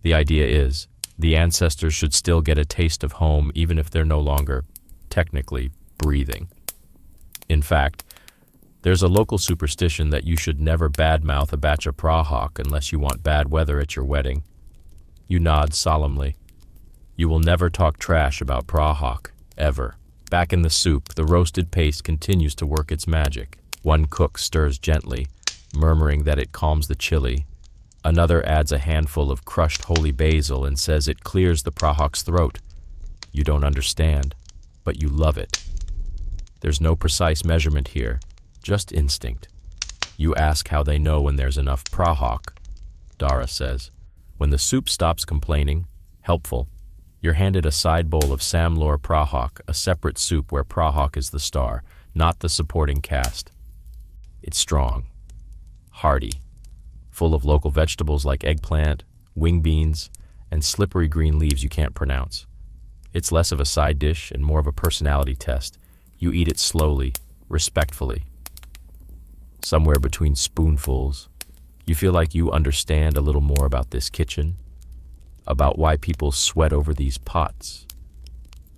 The idea is, the ancestors should still get a taste of home even if they're no longer, technically, breathing. In fact, there's a local superstition that you should never badmouth a batch of prahok unless you want bad weather at your wedding. You nod solemnly. You will never talk trash about prahok, ever. Back in the soup, the roasted paste continues to work its magic. One cook stirs gently, murmuring that it calms the chili. Another adds a handful of crushed holy basil and says it clears the prahok's throat. You don't understand, but you love it. There's no precise measurement here, just instinct. You ask how they know when there's enough prahok. Dara says. When the soup stops complaining, helpful, you're handed a side bowl of samlor prahok, a separate soup where prahok is the star, not the supporting cast. It's strong, hearty, full of local vegetables like eggplant, wing beans, and slippery green leaves you can't pronounce. It's less of a side dish and more of a personality test. You eat it slowly, respectfully. Somewhere between spoonfuls, you feel like you understand a little more about this kitchen, about why people sweat over these pots,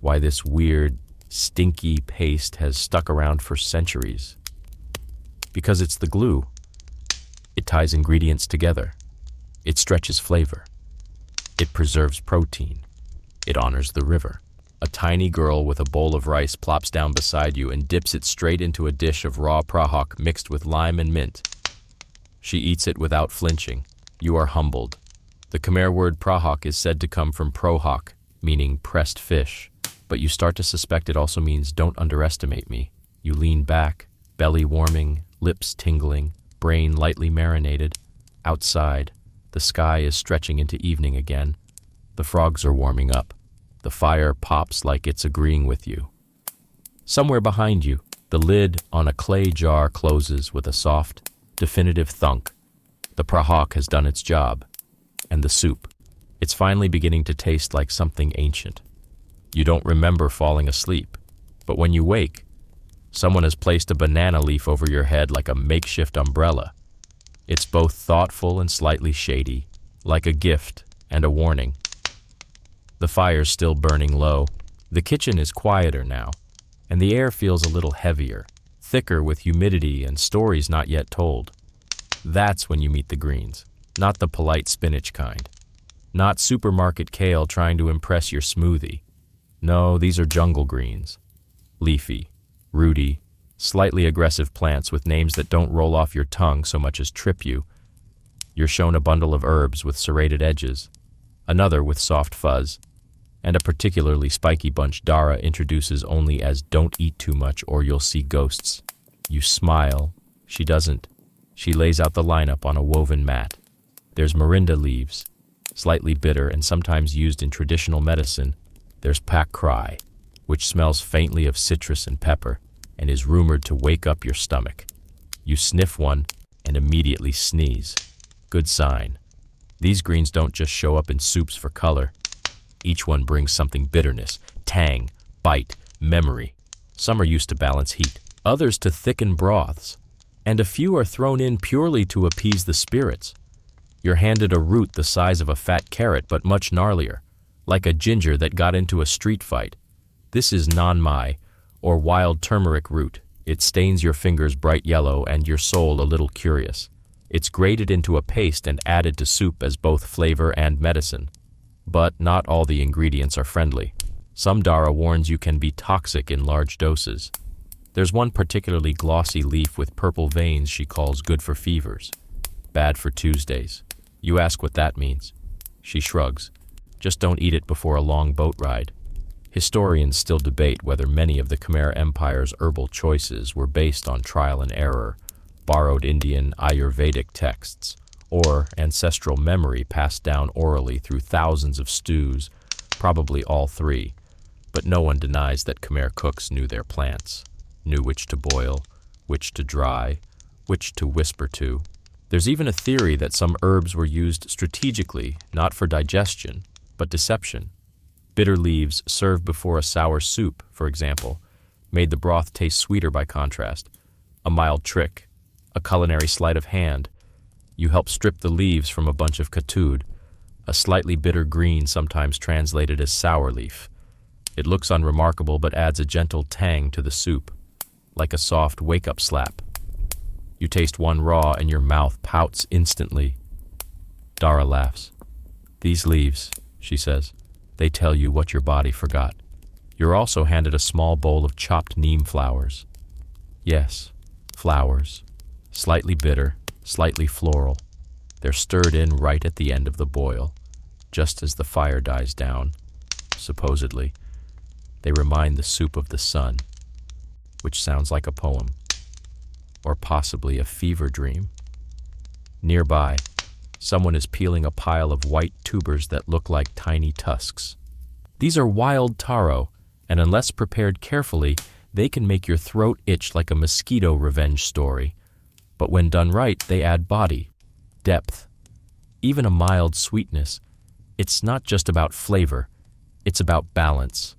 why this weird, stinky paste has stuck around for centuries. Because it's the glue. It ties ingredients together. It stretches flavor. It preserves protein. It honors the river. A tiny girl with a bowl of rice plops down beside you and dips it straight into a dish of raw prahok mixed with lime and mint. She eats it without flinching. You are humbled. The Khmer word prahok is said to come from prohok, meaning pressed fish, but you start to suspect it also means don't underestimate me. You lean back, belly warming, lips tingling, brain lightly marinated. Outside, the sky is stretching into evening again. The frogs are warming up. The fire pops like it's agreeing with you. Somewhere behind you, the lid on a clay jar closes with a soft, definitive thunk. The prahok has done its job. And the soup. It's finally beginning to taste like something ancient. You don't remember falling asleep, but when you wake, someone has placed a banana leaf over your head like a makeshift umbrella. It's both thoughtful and slightly shady, like a gift and a warning. The fire's still burning low. The kitchen is quieter now, and the air feels a little heavier, thicker with humidity and stories not yet told. That's when you meet the greens, not the polite spinach kind. Not supermarket kale trying to impress your smoothie. No, these are jungle greens. Leafy, rooty, Slightly aggressive plants with names that don't roll off your tongue so much as trip you. You're shown a bundle of herbs with serrated edges, another with soft fuzz, and a particularly spiky bunch Dara introduces only as "don't eat too much or you'll see ghosts." You smile. She doesn't. She lays out the lineup on a woven mat. There's morinda leaves, slightly bitter and sometimes used in traditional medicine. There's pak krai, which smells faintly of citrus and pepper and is rumored to wake up your stomach. You sniff one and immediately sneeze. Good sign. These greens don't just show up in soups for color. Each one brings something: bitterness, tang, bite, memory. Some are used to balance heat, others to thicken broths, and a few are thrown in purely to appease the spirits. You're handed a root the size of a fat carrot but much gnarlier, like a ginger that got into a street fight. This is nanmai, or wild turmeric root. It stains your fingers bright yellow and your soul a little curious. It's grated into a paste and added to soup as both flavor and medicine. But not all the ingredients are friendly. Some Dara warns you can be toxic in large doses. There's one particularly glossy leaf with purple veins she calls good for fevers, bad for Tuesdays. You ask what that means. She shrugs. Just don't eat it before a long boat ride. Historians still debate whether many of the Khmer Empire's herbal choices were based on trial and error, borrowed Indian Ayurvedic texts, or ancestral memory passed down orally through thousands of stews, probably all three. But no one denies that Khmer cooks knew their plants, knew which to boil, which to dry, which to whisper to. There's even a theory that some herbs were used strategically, not for digestion, but deception. Bitter leaves served before a sour soup, for example, made the broth taste sweeter by contrast. A mild trick, a culinary sleight of hand. You help strip the leaves from a bunch of katud, a slightly bitter green sometimes translated as sour leaf. It looks unremarkable but adds a gentle tang to the soup, like a soft wake-up slap. You taste one raw and your mouth pouts instantly. Dara laughs. "These leaves," she says, "they tell you what your body forgot." You're also handed a small bowl of chopped neem flowers. Yes, flowers. Slightly bitter, slightly floral. They're stirred in right at the end of the boil, just as the fire dies down, supposedly. They remind the soup of the sun, which sounds like a poem, or possibly a fever dream. Nearby, someone is peeling a pile of white tubers that look like tiny tusks. These are wild taro, and unless prepared carefully, they can make your throat itch like a mosquito revenge story. But when done right, they add body, depth, even a mild sweetness. It's not just about flavor, it's about balance.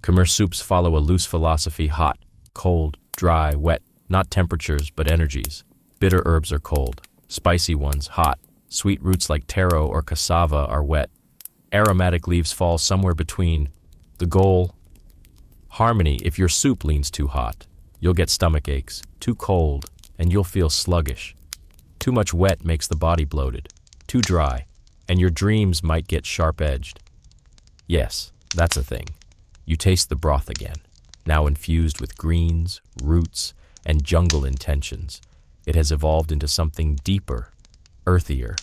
Khmer soups follow a loose philosophy: hot, cold, dry, wet, not temperatures but energies. Bitter herbs are cold, spicy ones hot, sweet roots like taro or cassava are wet. Aromatic leaves fall somewhere between. The goal? Harmony. If your soup leans too hot, you'll get stomach aches. Too cold, and you'll feel sluggish. Too much wet makes the body bloated. Too dry, and your dreams might get sharp-edged. Yes, that's a thing. You taste the broth again, now infused with greens, roots, and jungle intentions. It has evolved into something deeper, earthier,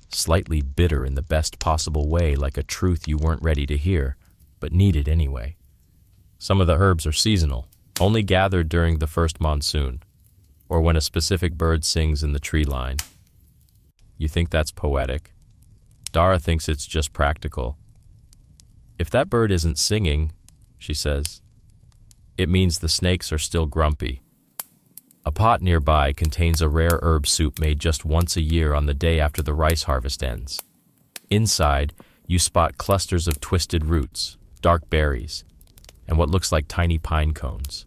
slightly bitter in the best possible way, like a truth you weren't ready to hear, but needed anyway. Some of the herbs are seasonal, only gathered during the first monsoon, or when a specific bird sings in the tree line. You think that's poetic? Dara thinks it's just practical. If that bird isn't singing, she says, it means the snakes are still grumpy. A pot nearby contains a rare herb soup made just once a year on the day after the rice harvest ends. Inside, you spot clusters of twisted roots, dark berries, and what looks like tiny pine cones.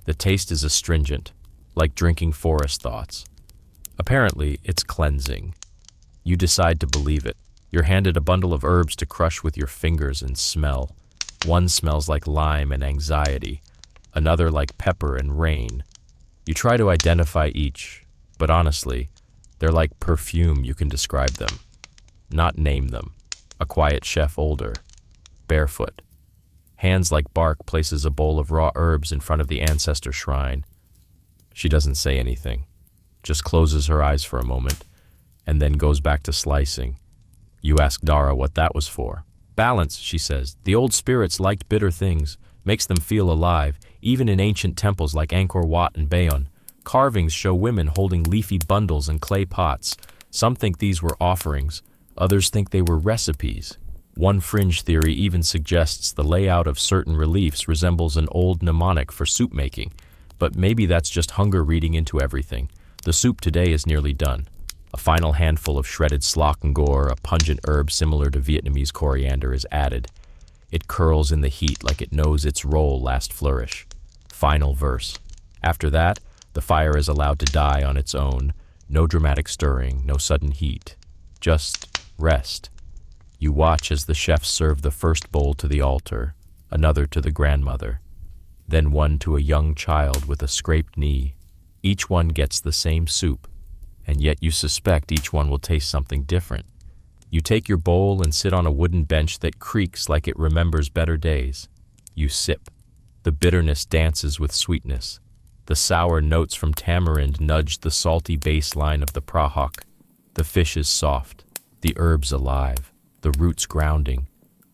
The taste is astringent, like drinking forest thoughts. Apparently, it's cleansing. You decide to believe it. You're handed a bundle of herbs to crush with your fingers and smell. One smells like lime and anxiety, another like pepper and rain. You try to identify each, but honestly, they're like perfume. You can describe them, not name them. A quiet chef older, barefoot. Hands like bark places a bowl of raw herbs in front of the ancestor shrine. She doesn't say anything, just closes her eyes for a moment, and then goes back to slicing. You ask Dara what that was for. Balance, she says. The old spirits liked bitter things, makes them feel alive, even in ancient temples like Angkor Wat and Bayon. Carvings show women holding leafy bundles and clay pots. Some think these were offerings, others think they were recipes. One fringe theory even suggests the layout of certain reliefs resembles an old mnemonic for soup making, but maybe that's just hunger reading into everything. The soup today is nearly done. A final handful of shredded slock and gore, a pungent herb similar to Vietnamese coriander, is added. It curls in the heat like it knows its role last flourish. Final verse. After that, the fire is allowed to die on its own. No dramatic stirring, no sudden heat. Just rest. You watch as the chefs serve the first bowl to the altar, another to the grandmother, then one to a young child with a scraped knee. Each one gets the same soup, and yet you suspect each one will taste something different. You take your bowl and sit on a wooden bench that creaks like it remembers better days. You sip. The bitterness dances with sweetness. The sour notes from tamarind nudge the salty baseline of the prahok. The fish is soft, the herbs alive, the roots grounding.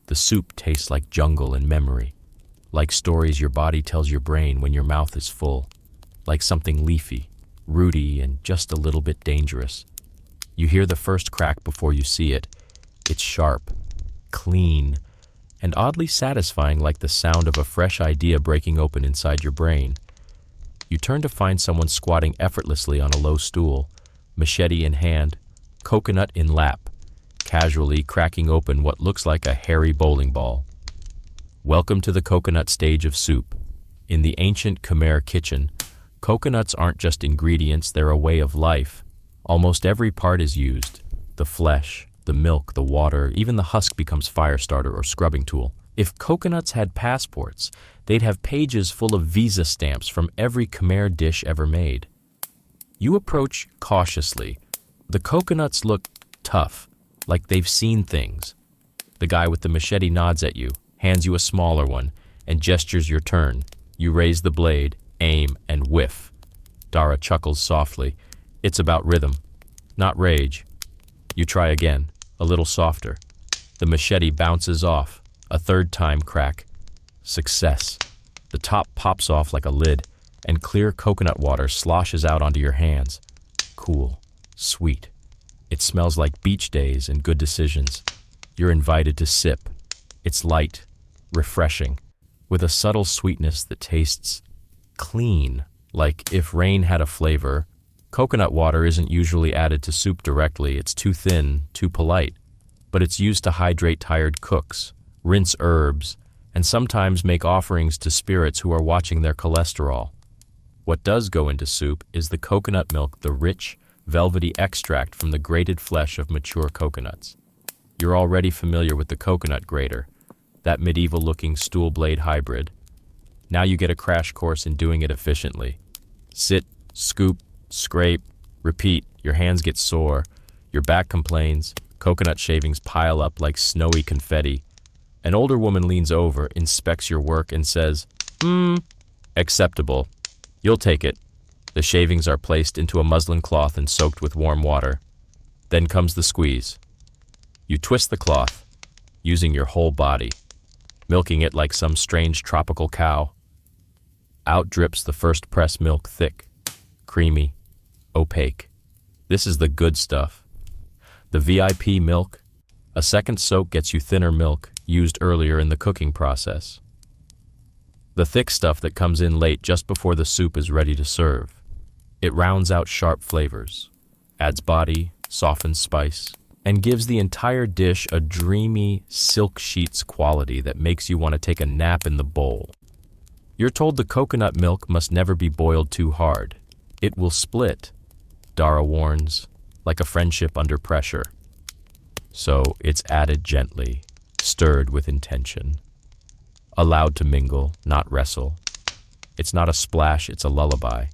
The soup tastes like jungle and memory, like stories your body tells your brain when your mouth is full, like something leafy, rooty, and just a little bit dangerous. You hear the first crack before you see it. It's sharp, clean, and oddly satisfying, like the sound of a fresh idea breaking open inside your brain. You turn to find someone squatting effortlessly on a low stool, machete in hand, coconut in lap, casually cracking open what looks like a hairy bowling ball. Welcome to the coconut stage of soup. In the ancient Khmer kitchen, coconuts aren't just ingredients, they're a way of life. Almost every part is used. The flesh, the milk, the water, even the husk becomes fire starter or scrubbing tool. If coconuts had passports, they'd have pages full of visa stamps from every Khmer dish ever made. You approach cautiously. The coconuts look tough, like they've seen things. The guy with the machete nods at you, hands you a smaller one, and gestures your turn. You raise the blade, aim, and whiff. Dara chuckles softly. It's about rhythm, not rage. You try again, a little softer. The machete bounces off. A third time crack. Success. The top pops off like a lid, and clear coconut water sloshes out onto your hands. Cool. Sweet. It smells like beach days and good decisions. You're invited to sip. It's light, refreshing, with a subtle sweetness that tastes clean, like if rain had a flavor. Coconut water isn't usually added to soup directly. It's too thin, too polite. But it's used to hydrate tired cooks, rinse herbs, and sometimes make offerings to spirits who are watching their cholesterol. What does go into soup is the coconut milk, the rich, velvety extract from the grated flesh of mature coconuts. You're already familiar with the coconut grater, that medieval-looking stool blade hybrid. Now you get a crash course in doing it efficiently. Sit, scoop, scrape, repeat. Your hands get sore, your back complains, coconut shavings pile up like snowy confetti. An older woman leans over, inspects your work, and says, acceptable. You'll take it. The shavings are placed into a muslin cloth and soaked with warm water. Then comes the squeeze. You twist the cloth, using your whole body, milking it like some strange tropical cow. Out drips the first press milk, thick, creamy, opaque. This is the good stuff. The VIP milk. A second soak gets you thinner milk, used earlier in the cooking process. The thick stuff that comes in late just before the soup is ready to serve. It rounds out sharp flavors, adds body, softens spice, and gives the entire dish a dreamy, silk sheets quality that makes you want to take a nap in the bowl. You're told the coconut milk must never be boiled too hard. It will split, Dara warns, like a friendship under pressure. So it's added gently, stirred with intention. Allowed to mingle, not wrestle. It's not a splash, it's a lullaby.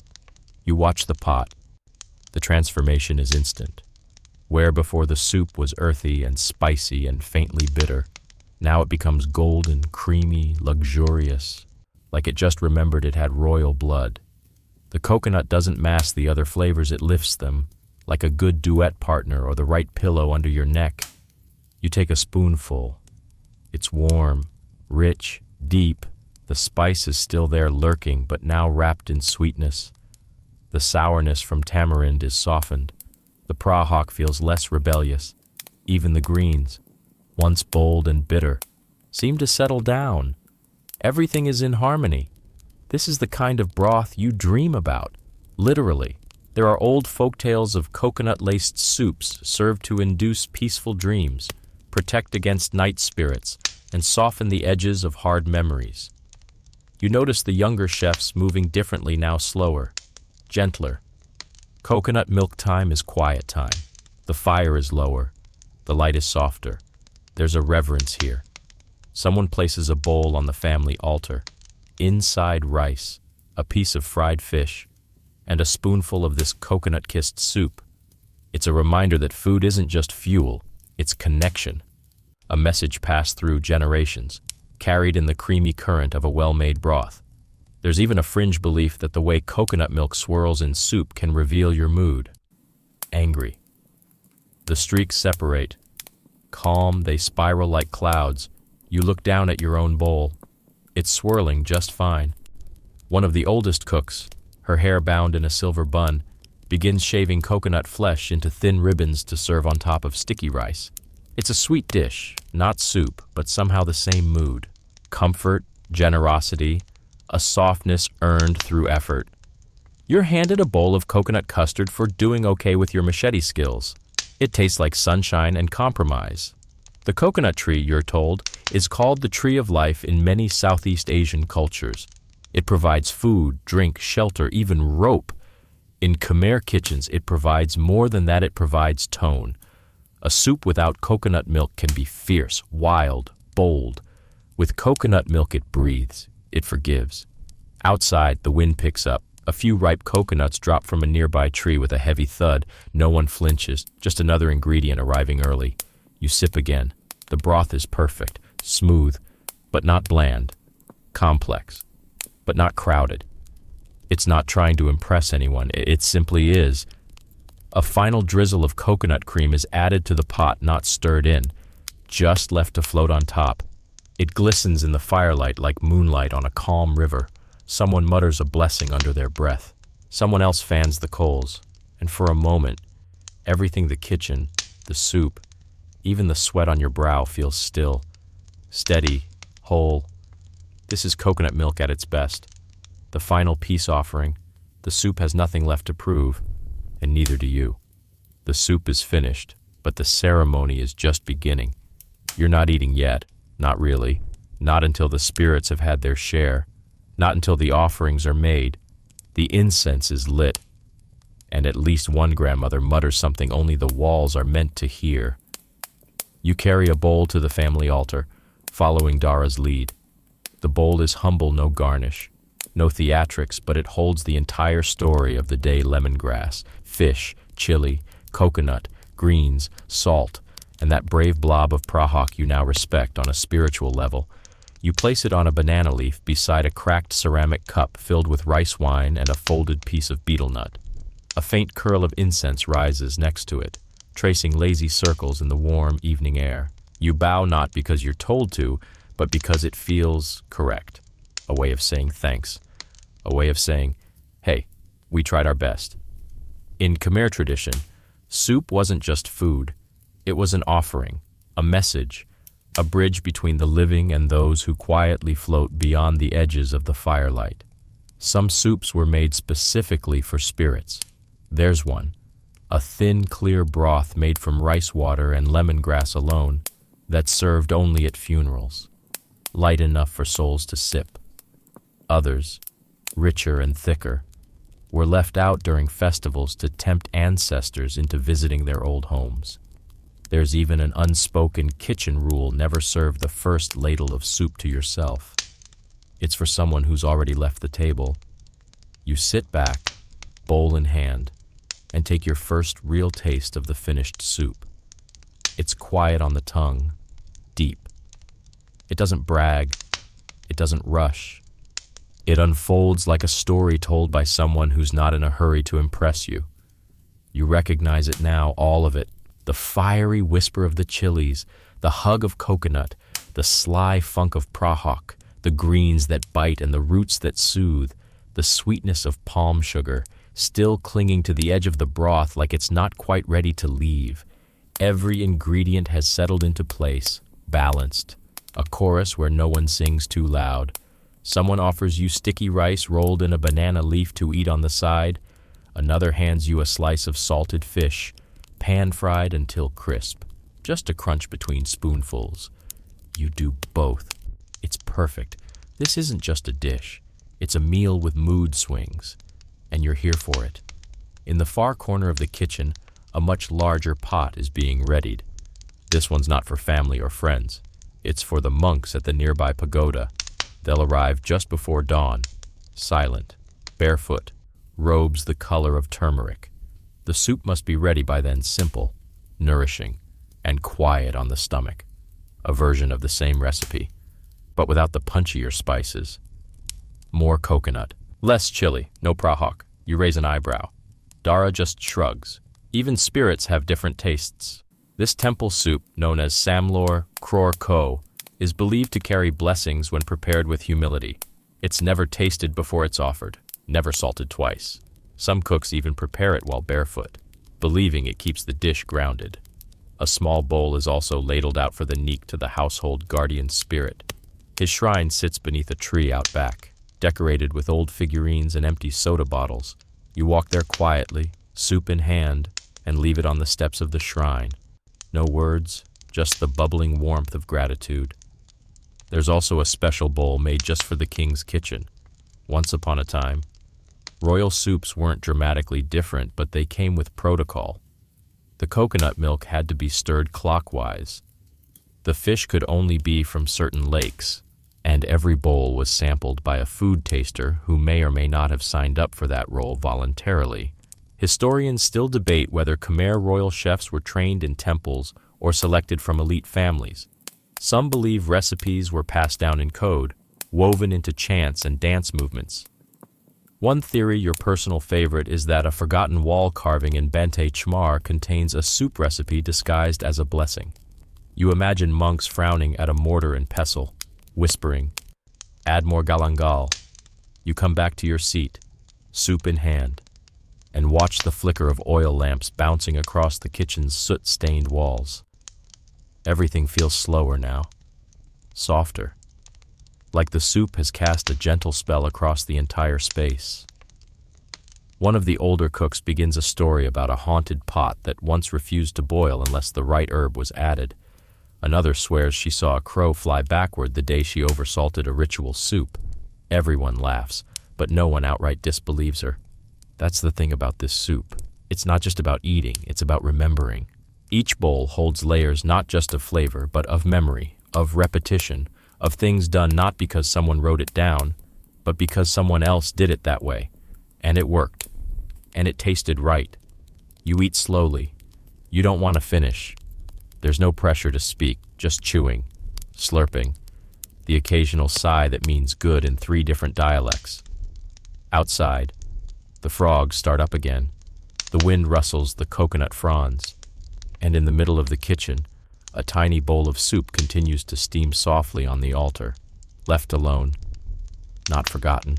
You watch the pot. The transformation is instant. Where before the soup was earthy and spicy and faintly bitter, now it becomes golden, creamy, luxurious, like it just remembered it had royal blood. The coconut doesn't mask the other flavors, it lifts them, like a good duet partner or the right pillow under your neck. You take a spoonful. It's warm, rich, deep. The spice is still there lurking, but now wrapped in sweetness. The sourness from tamarind is softened. The prahok feels less rebellious. Even the greens, once bold and bitter, seem to settle down. Everything is in harmony. This is the kind of broth you dream about, literally. There are old folktales of coconut-laced soups served to induce peaceful dreams, protect against night spirits, and soften the edges of hard memories. You notice the younger chefs moving differently now, slower, gentler. Coconut milk time is quiet time. The fire is lower. The light is softer. There's a reverence here. Someone places a bowl on the family altar. Inside rice, a piece of fried fish, and a spoonful of this coconut-kissed soup. It's a reminder that food isn't just fuel, it's connection. A message passed through generations, carried in the creamy current of a well-made broth. There's even a fringe belief that the way coconut milk swirls in soup can reveal your mood. Angry. The streaks separate. Calm, they spiral like clouds. You look down at your own bowl. It's swirling just fine. One of the oldest cooks, her hair bound in a silver bun, begins shaving coconut flesh into thin ribbons to serve on top of sticky rice. It's a sweet dish, not soup, but somehow the same mood. Comfort, generosity, a softness earned through effort. You're handed a bowl of coconut custard for doing okay with your machete skills. It tastes like sunshine and compromise. The coconut tree, you're told, is called the tree of life in many Southeast Asian cultures. It provides food, drink, shelter, even rope. In Khmer kitchens, it provides more than that, it provides tone. A soup without coconut milk can be fierce, wild, bold. With coconut milk, it breathes, it forgives. Outside, the wind picks up. A few ripe coconuts drop from a nearby tree with a heavy thud. No one flinches, just another ingredient arriving early. You sip again. The broth is perfect, smooth, but not bland. Complex, but not crowded. It's not trying to impress anyone, it simply is. A final drizzle of coconut cream is added to the pot, not stirred in, just left to float on top. It glistens in the firelight like moonlight on a calm river. Someone mutters a blessing under their breath. Someone else fans the coals, and for a moment, everything, the kitchen, the soup, even the sweat on your brow feels still, steady, whole. This is coconut milk at its best. The final peace offering. The soup has nothing left to prove, and neither do you. The soup is finished, but the ceremony is just beginning. You're not eating yet, not really, not until the spirits have had their share, not until the offerings are made. The incense is lit, and at least one grandmother mutters something only the walls are meant to hear. You carry a bowl to the family altar, following Dara's lead. The bowl is humble, no garnish, no theatrics, but it holds the entire story of the day: lemongrass, fish, chili, coconut, greens, salt, and that brave blob of prahok you now respect on a spiritual level. You place it on a banana leaf beside a cracked ceramic cup filled with rice wine and a folded piece of betel nut. A faint curl of incense rises next to it, tracing lazy circles in the warm evening air. You bow not because you're told to, but because it feels correct. A way of saying thanks. A way of saying, hey, we tried our best. In Khmer tradition, soup wasn't just food. It was an offering, a message, a bridge between the living and those who quietly float beyond the edges of the firelight. Some soups were made specifically for spirits. There's one, a thin, clear broth made from rice water and lemongrass alone, that's served only at funerals, light enough for souls to sip. Others, richer and thicker, were left out during festivals to tempt ancestors into visiting their old homes. There's even an unspoken kitchen rule: never serve the first ladle of soup to yourself. It's for someone who's already left the table. You sit back, bowl in hand, and take your first real taste of the finished soup. It's quiet on the tongue, deep. It doesn't brag, it doesn't rush. It unfolds like a story told by someone who's not in a hurry to impress you. You recognize it now, all of it. The fiery whisper of the chilies, the hug of coconut, the sly funk of prahok, the greens that bite and the roots that soothe, the sweetness of palm sugar, still clinging to the edge of the broth like it's not quite ready to leave. Every ingredient has settled into place, balanced. A chorus where no one sings too loud. Someone offers you sticky rice rolled in a banana leaf to eat on the side. Another hands you a slice of salted fish, pan-fried until crisp, just a crunch between spoonfuls. You do both. It's perfect. This isn't just a dish. It's a meal with mood swings, and you're here for it. In the far corner of the kitchen, a much larger pot is being readied. This one's not for family or friends. It's for the monks at the nearby pagoda. They'll arrive just before dawn, silent, barefoot, robes the color of turmeric. The soup must be ready by then, simple, nourishing, and quiet on the stomach. A version of the same recipe, but without the punchier spices. More coconut, less chili, no prahok. You raise an eyebrow. Dara just shrugs. Even spirits have different tastes. This temple soup, known as samlor kror ko, is believed to carry blessings when prepared with humility. It's never tasted before it's offered, never salted twice. Some cooks even prepare it while barefoot, believing it keeps the dish grounded. A small bowl is also ladled out for the neek to the household guardian spirit. His shrine sits beneath a tree out back, decorated with old figurines and empty soda bottles. You walk there quietly, soup in hand, and leave it on the steps of the shrine. No words, just the bubbling warmth of gratitude. There's also a special bowl made just for the king's kitchen. Once upon a time, royal soups weren't dramatically different, but they came with protocol. The coconut milk had to be stirred clockwise. The fish could only be from certain lakes, and every bowl was sampled by a food taster who may or may not have signed up for that role voluntarily. Historians still debate whether Khmer royal chefs were trained in temples or selected from elite families. Some believe recipes were passed down in code, woven into chants and dance movements. One theory, your personal favorite, is that a forgotten wall carving in Bante Chmar contains a soup recipe disguised as a blessing. You imagine monks frowning at a mortar and pestle, whispering, "Add more galangal." You come back to your seat, soup in hand, and watch the flicker of oil lamps bouncing across the kitchen's soot-stained walls. Everything feels slower now, softer, like the soup has cast a gentle spell across the entire space. One of the older cooks begins a story about a haunted pot that once refused to boil unless the right herb was added. Another swears she saw a crow fly backward the day she oversalted a ritual soup. Everyone laughs, but no one outright disbelieves her. That's the thing about this soup. It's not just about eating, it's about remembering. Each bowl holds layers not just of flavor, but of memory, of repetition, of things done not because someone wrote it down, but because someone else did it that way. And it worked. And it tasted right. You eat slowly. You don't want to finish. There's no pressure to speak, just chewing, slurping, the occasional sigh that means good in 3 different dialects. Outside, the frogs start up again. The wind rustles the coconut fronds. And in the middle of the kitchen, a tiny bowl of soup continues to steam softly on the altar, left alone, not forgotten.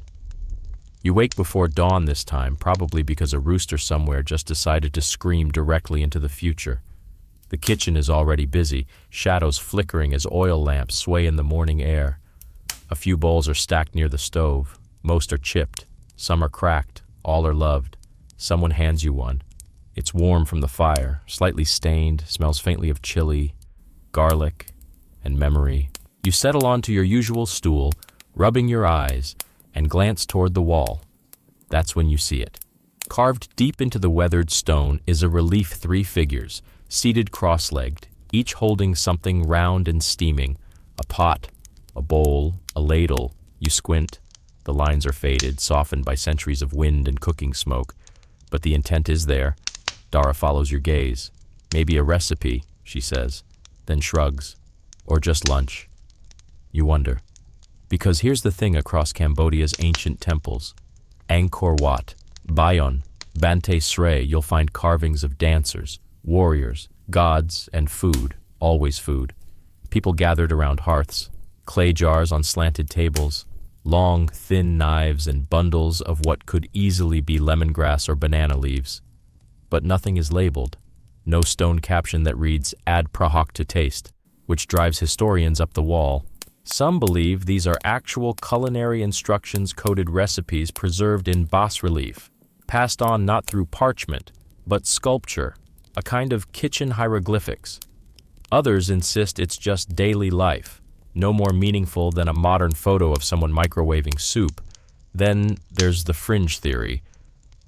You wake before dawn this time, probably because a rooster somewhere just decided to scream directly into the future. The kitchen is already busy, shadows flickering as oil lamps sway in the morning air. A few bowls are stacked near the stove. Most are chipped. Some are cracked. All are loved. Someone hands you one. It's warm from the fire, slightly stained, smells faintly of chili, garlic, and memory. You settle onto your usual stool, rubbing your eyes, and glance toward the wall. That's when you see it. Carved deep into the weathered stone is a relief 3 figures, seated cross-legged, each holding something round and steaming. A pot, a bowl, a ladle. You squint. The lines are faded, softened by centuries of wind and cooking smoke. But the intent is there. Dara follows your gaze. Maybe a recipe, she says, then shrugs. Or just lunch. You wonder. Because here's the thing across Cambodia's ancient temples. Angkor Wat, Bayon, Bante Sray, you'll find carvings of dancers, warriors, gods, and food, always food. People gathered around hearths, clay jars on slanted tables, long, thin knives and bundles of what could easily be lemongrass or banana leaves. But nothing is labeled. No stone caption that reads, "Add prahok to taste," which drives historians up the wall. Some believe these are actual culinary instructions-coded recipes preserved in bas-relief, passed on not through parchment, but sculpture, a kind of kitchen hieroglyphics. Others insist it's just daily life, no more meaningful than a modern photo of someone microwaving soup. Then there's the fringe theory,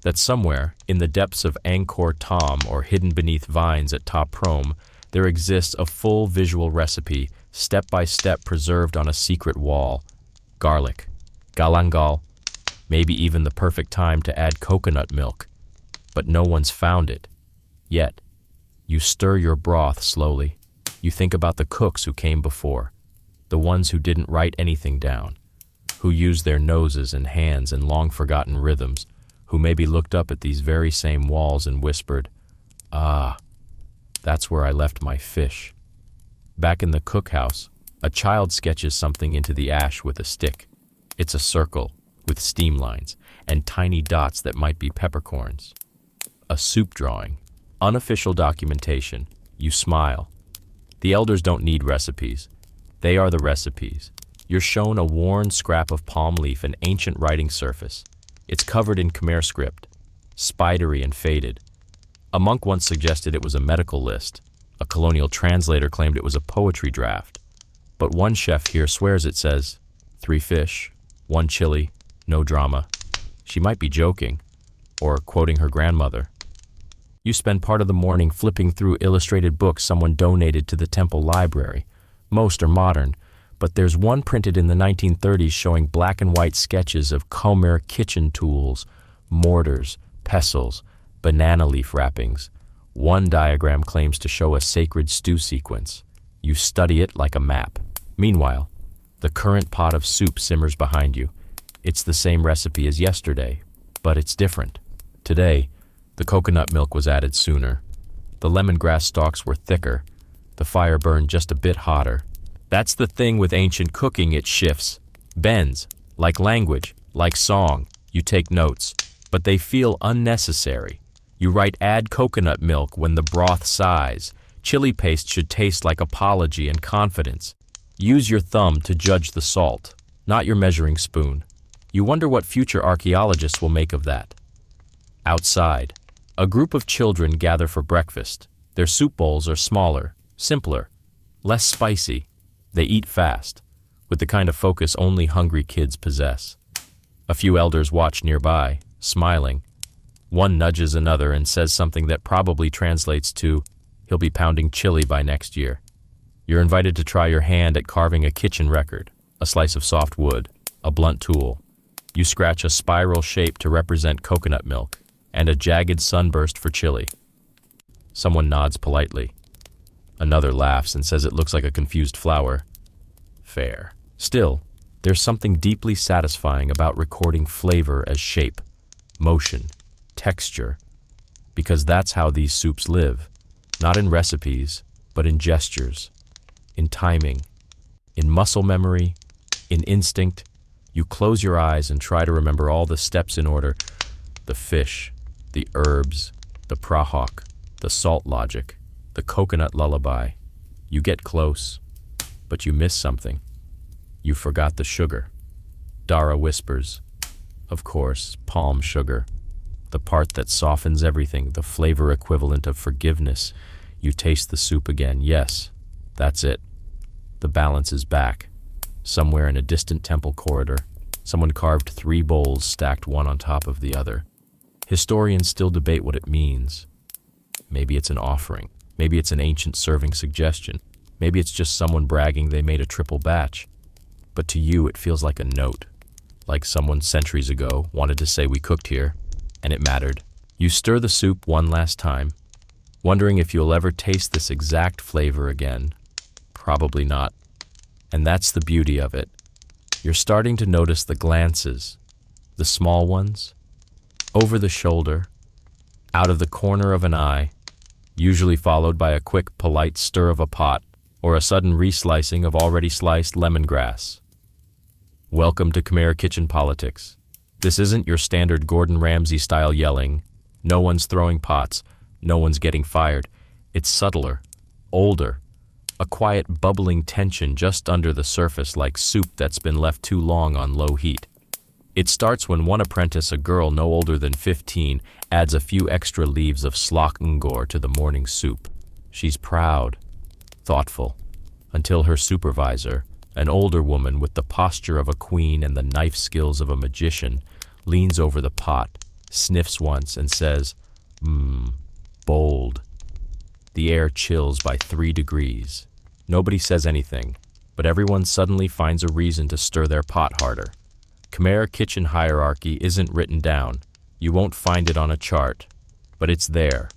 that somewhere, in the depths of Angkor Thom or hidden beneath vines at Ta Prohm, there exists a full visual recipe, step by step preserved on a secret wall. Garlic, galangal, maybe even the perfect time to add coconut milk. But no one's found it. Yet, you stir your broth slowly. You think about the cooks who came before, the ones who didn't write anything down, who used their noses and hands in long-forgotten rhythms, who maybe looked up at these very same walls and whispered, "Ah, that's where I left my fish." Back in the cookhouse, a child sketches something into the ash with a stick. It's a circle with steam lines and tiny dots that might be peppercorns. A soup drawing, unofficial documentation. You smile. The elders don't need recipes. They are the recipes. You're shown a worn scrap of palm leaf, an ancient writing surface. It's covered in Khmer script, spidery and faded. A monk once suggested it was a medical list. A colonial translator claimed it was a poetry draft. But one chef here swears it says, 3 fish, 1 chili, no drama. She might be joking, or quoting her grandmother. You spend part of the morning flipping through illustrated books someone donated to the temple library. Most are modern, but there's one printed in the 1930s showing black and white sketches of Khmer kitchen tools, mortars, pestles, banana leaf wrappings. One diagram claims to show a sacred stew sequence. You study it like a map. Meanwhile, the current pot of soup simmers behind you. It's the same recipe as yesterday, but it's different. Today, the coconut milk was added sooner. The lemongrass stalks were thicker. The fire burned just a bit hotter. That's the thing with ancient cooking, it shifts, bends, like language, like song. You take notes, but they feel unnecessary. You write "add coconut milk" when the broth sighs. Chili paste should taste like apology and confidence. Use your thumb to judge the salt, not your measuring spoon. You wonder what future archaeologists will make of that. Outside, a group of children gather for breakfast. Their soup bowls are smaller, simpler, less spicy. They eat fast, with the kind of focus only hungry kids possess. A few elders watch nearby, smiling. One nudges another and says something that probably translates to, "He'll be pounding chili by next year." You're invited to try your hand at carving a kitchen record, a slice of soft wood, a blunt tool. You scratch a spiral shape to represent coconut milk, and a jagged sunburst for chili. Someone nods politely. Another laughs and says it looks like a confused flower. Fair. Still, there's something deeply satisfying about recording flavor as shape, motion, texture, because that's how these soups live, not in recipes, but in gestures, in timing, in muscle memory, in instinct. You close your eyes and try to remember all the steps in order: the fish, the herbs, the prahok, the salt logic, the coconut lullaby. You get close, but you miss something. You forgot the sugar. Dara whispers, "Of course, palm sugar. The part that softens everything, the flavor equivalent of forgiveness." You taste the soup again. Yes, that's it. The balance is back. Somewhere in a distant temple corridor, someone carved 3 bowls stacked one on top of the other. Historians still debate what it means. Maybe it's an offering. Maybe it's an ancient serving suggestion. Maybe it's just someone bragging they made a triple batch. But to you, it feels like a note. Like someone centuries ago wanted to say, "We cooked here," and it mattered. You stir the soup one last time, wondering if you'll ever taste this exact flavor again. Probably not. And that's the beauty of it. You're starting to notice the glances, the small ones, over the shoulder, out of the corner of an eye, usually followed by a quick, polite stir of a pot or a sudden reslicing of already sliced lemongrass. Welcome to Khmer kitchen politics. This isn't your standard Gordon Ramsay-style yelling. No one's throwing pots. No one's getting fired. It's subtler, older, a quiet bubbling tension just under the surface like soup that's been left too long on low heat. It starts when one apprentice, a girl no older than 15, adds a few extra leaves of slok ngor to the morning soup. She's proud, thoughtful, until her supervisor, an older woman with the posture of a queen and the knife skills of a magician, leans over the pot, sniffs once, and says, bold. The air chills by 3 degrees. Nobody says anything, but everyone suddenly finds a reason to stir their pot harder. Khmer kitchen hierarchy isn't written down. You won't find it on a chart, but it's there.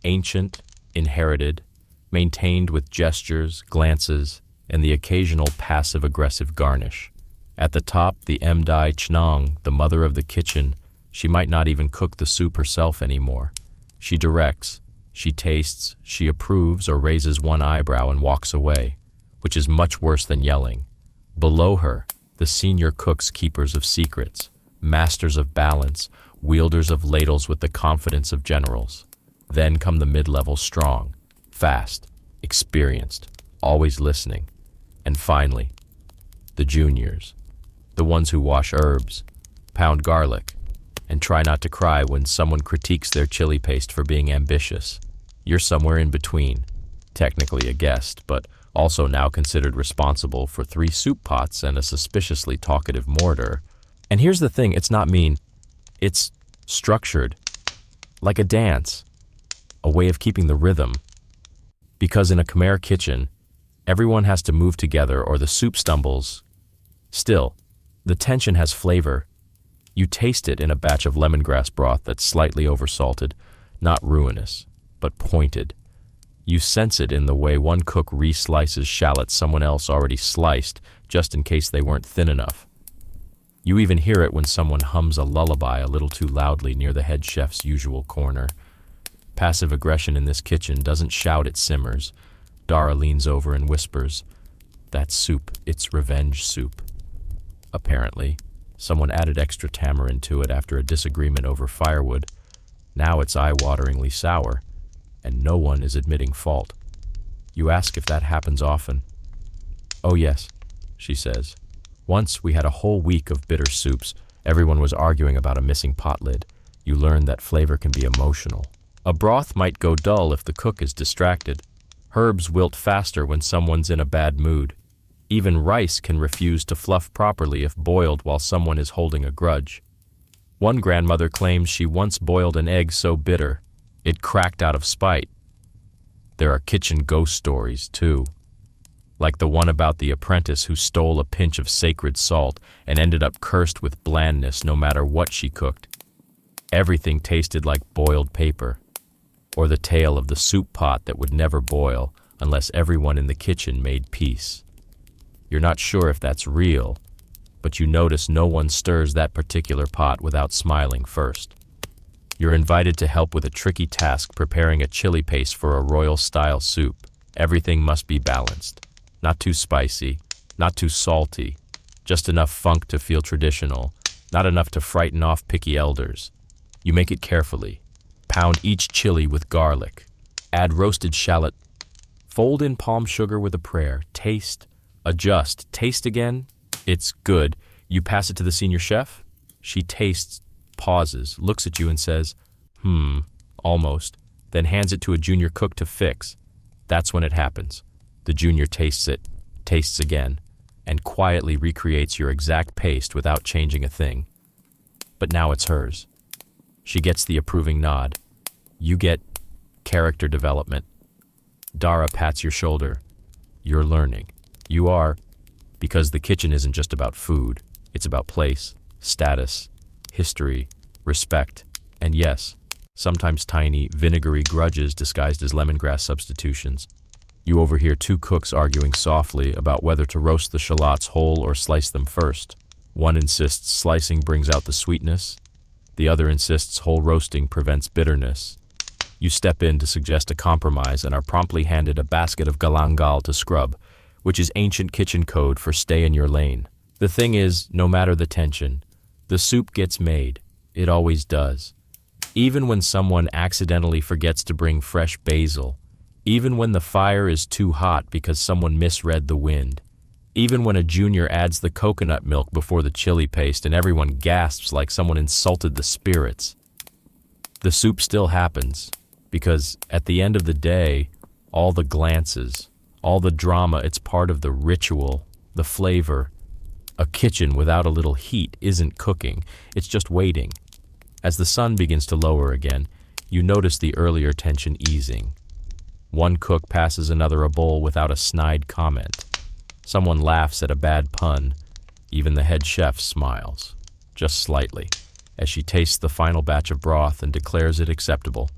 Ancient, inherited, maintained with gestures, glances, and the occasional passive-aggressive garnish. At the top, the Mdai Chnong, the mother of the kitchen. She might not even cook the soup herself anymore. She directs, she tastes, she approves or raises one eyebrow and walks away, which is much worse than yelling. Below her, the senior cooks, keepers of secrets, masters of balance, wielders of ladles with the confidence of generals. Then come the mid-level strong, fast, experienced, always listening. And finally, the juniors, the ones who wash herbs, pound garlic, and try not to cry when someone critiques their chili paste for being ambitious. You're somewhere in between, technically a guest, but also now considered responsible for 3 soup pots and a suspiciously talkative mortar. And here's the thing, it's not mean. It's structured, like a dance, a way of keeping the rhythm. Because in a Khmer kitchen, everyone has to move together or the soup stumbles. Still, the tension has flavor. You taste it in a batch of lemongrass broth that's slightly oversalted, not ruinous, but pointed. You sense it in the way one cook re-slices shallots someone else already sliced, just in case they weren't thin enough. You even hear it when someone hums a lullaby a little too loudly near the head chef's usual corner. Passive aggression in this kitchen doesn't shout, it simmers. Dara leans over and whispers, "That's soup, it's revenge soup." Apparently, someone added extra tamarind to it after a disagreement over firewood. Now it's eye-wateringly sour, and no one is admitting fault. You ask if that happens often. "Oh yes," she says. "Once we had a whole week of bitter soups. Everyone was arguing about a missing pot lid. You learn that flavor can be emotional. A broth might go dull if the cook is distracted. Herbs wilt faster when someone's in a bad mood. Even rice can refuse to fluff properly if boiled while someone is holding a grudge. One grandmother claims she once boiled an egg so bitter, it cracked out of spite. There are kitchen ghost stories, too. Like the one about the apprentice who stole a pinch of sacred salt and ended up cursed with blandness no matter what she cooked. Everything tasted like boiled paper. Or the tale of the soup pot that would never boil unless everyone in the kitchen made peace. You're not sure if that's real, but you notice no one stirs that particular pot without smiling first. You're invited to help with a tricky task preparing a chili paste for a royal-style soup. Everything must be balanced. Not too spicy, not too salty, just enough funk to feel traditional, not enough to frighten off picky elders. You make it carefully. Pound each chili with garlic. Add roasted shallot. Fold in palm sugar with a prayer. Taste. Adjust. Taste again. It's good. You pass it to the senior chef. She tastes, pauses, looks at you and says, almost, then hands it to a junior cook to fix. That's when it happens. The junior tastes it, tastes again, and quietly recreates your exact paste without changing a thing. But now it's hers. She gets the approving nod. You get character development. Dara pats your shoulder. You're learning. You are, because the kitchen isn't just about food. It's about place, status, history, respect, and yes, sometimes tiny, vinegary grudges disguised as lemongrass substitutions. You overhear two cooks arguing softly about whether to roast the shallots whole or slice them first. One insists slicing brings out the sweetness. The other insists whole roasting prevents bitterness. You step in to suggest a compromise and are promptly handed a basket of galangal to scrub, which is ancient kitchen code for stay in your lane. The thing is, no matter the tension, the soup gets made. It always does. Even when someone accidentally forgets to bring fresh basil, even when the fire is too hot because someone misread the wind, even when a junior adds the coconut milk before the chili paste and everyone gasps like someone insulted the spirits, the soup still happens, because at the end of the day, all the glances, all the drama, it's part of the ritual, the flavor. A kitchen without a little heat isn't cooking, it's just waiting. As the sun begins to lower again, you notice the earlier tension easing. One cook passes another a bowl without a snide comment. Someone laughs at a bad pun. Even the head chef smiles, just slightly, as she tastes the final batch of broth and declares it acceptable.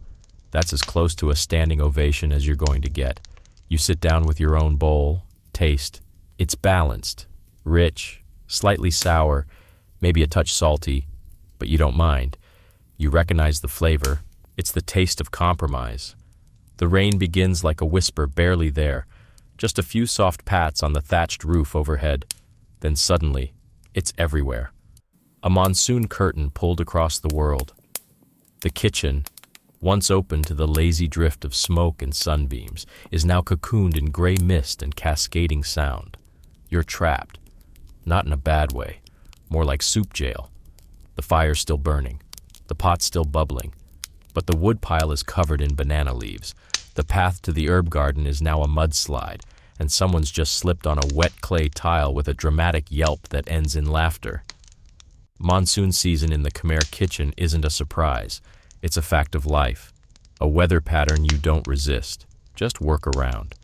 That's as close to a standing ovation as you're going to get. You sit down with your own bowl, taste. It's balanced, rich, slightly sour, maybe a touch salty, but you don't mind. You recognize the flavor. It's the taste of compromise. The rain begins like a whisper barely there, just a few soft pats on the thatched roof overhead. Then suddenly, it's everywhere. A monsoon curtain pulled across the world. The kitchen, once open to the lazy drift of smoke and sunbeams, is now cocooned in gray mist and cascading sound. You're trapped. Not in a bad way, more like soup jail. The fire's still burning, the pot's still bubbling, but the woodpile is covered in banana leaves. The path to the herb garden is now a mudslide, and someone's just slipped on a wet clay tile with a dramatic yelp that ends in laughter. Monsoon season in the Khmer kitchen isn't a surprise. It's a fact of life, a weather pattern you don't resist, just work around.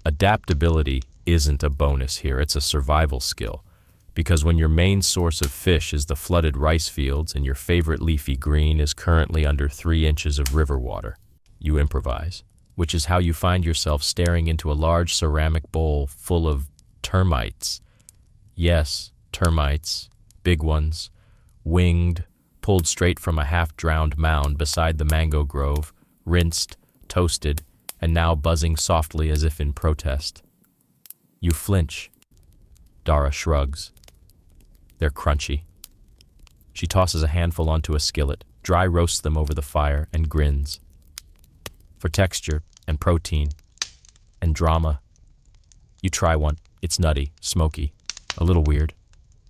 Adaptability isn't a bonus here, it's a survival skill. Because when your main source of fish is the flooded rice fields and your favorite leafy green is currently under 3 inches of river water, you improvise, which is how you find yourself staring into a large ceramic bowl full of termites. Yes, termites, big ones, winged, pulled straight from a half-drowned mound beside the mango grove, rinsed, toasted, and now buzzing softly as if in protest. You flinch. Dara shrugs. They're crunchy. She tosses a handful onto a skillet, dry roasts them over the fire, and grins. For texture and protein and drama. You try one. It's nutty, smoky, a little weird.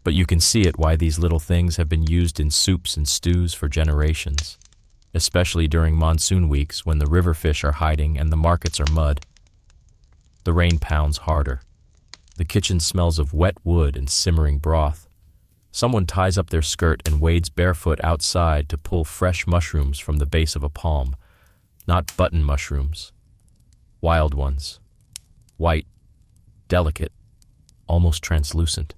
But you can see it why these little things have been used in soups and stews for generations, especially during monsoon weeks when the river fish are hiding and the markets are mud. The rain pounds harder. The kitchen smells of wet wood and simmering broth. Someone ties up their skirt and wades barefoot outside to pull fresh mushrooms from the base of a palm. Not button mushrooms. Wild ones. White, delicate, almost translucent.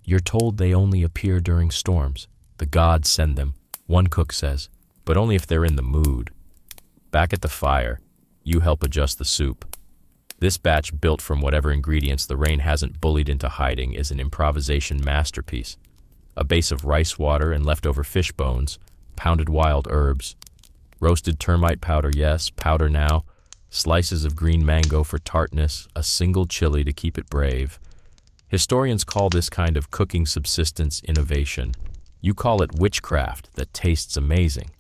You're told they only appear during storms. The gods send them, one cook says, but only if they're in the mood. Back at the fire, you help adjust the soup. This batch, built from whatever ingredients the rain hasn't bullied into hiding, is an improvisation masterpiece. A base of rice water and leftover fish bones, pounded wild herbs, roasted termite powder, yes, powder now, slices of green mango for tartness, a single chili to keep it brave. Historians call this kind of cooking subsistence innovation. You call it witchcraft that tastes amazing.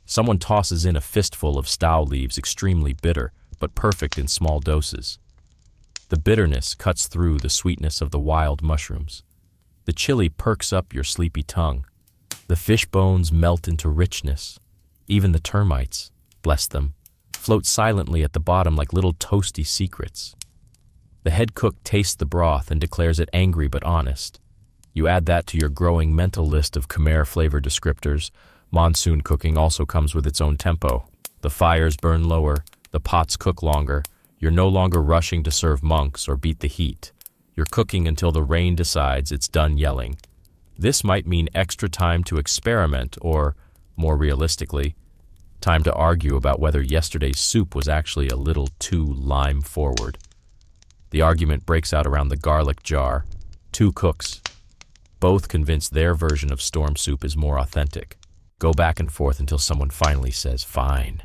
Someone tosses in a fistful of stau leaves, extremely bitter, but perfect in small doses. The bitterness cuts through the sweetness of the wild mushrooms. The chili perks up your sleepy tongue. The fish bones melt into richness. Even the termites, bless them, float silently at the bottom like little toasty secrets. The head cook tastes the broth and declares it angry but honest. You add that to your growing mental list of Khmer flavor descriptors. Monsoon cooking also comes with its own tempo. The fires burn lower, the pots cook longer. You're no longer rushing to serve monks or beat the heat. You're cooking until the rain decides it's done yelling. This might mean extra time to experiment or, more realistically, Time to argue about whether yesterday's soup was actually a little too lime-forward. The argument breaks out around the garlic jar. Two cooks, both convinced their version of storm soup is more authentic. Go back and forth until someone finally says, "Fine,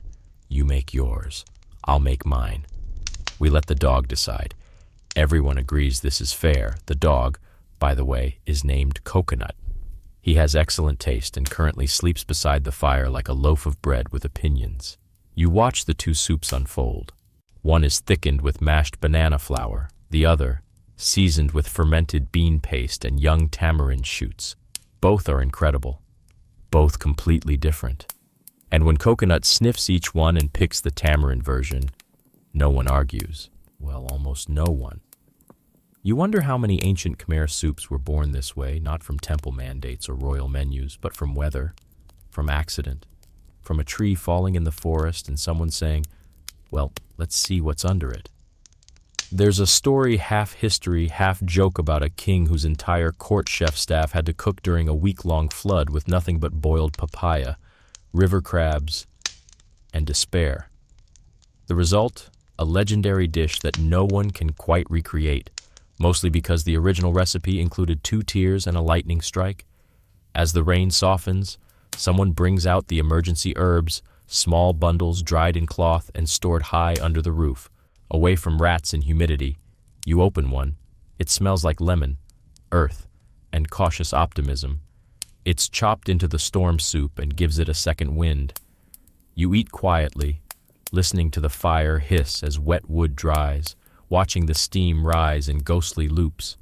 you make yours, I'll make mine." We let the dog decide. Everyone agrees this is fair. The dog, by the way, is named Coconut. He has excellent taste and currently sleeps beside the fire like a loaf of bread with opinions. You watch the two soups unfold. One is thickened with mashed banana flour, the other, seasoned with fermented bean paste and young tamarind shoots. Both are incredible. Both completely different. And when Coconut sniffs each one and picks the tamarind version, no one argues. Well, almost no one. You wonder how many ancient Khmer soups were born this way, not from temple mandates or royal menus, but from weather, from accident, from a tree falling in the forest and someone saying, "Well, let's see what's under it." There's a story, half history, half joke about a king whose entire court chef staff had to cook during a week-long flood with nothing but boiled papaya, river crabs, and despair. The result? A legendary dish that no one can quite recreate, mostly because the original recipe included 2 tears and a lightning strike. As the rain softens, someone brings out the emergency herbs, small bundles dried in cloth and stored high under the roof, away from rats and humidity. You open one. It smells like lemon, earth, and cautious optimism. It's chopped into the storm soup and gives it a second wind. You eat quietly, listening to the fire hiss as wet wood dries, watching the steam rise in ghostly loops.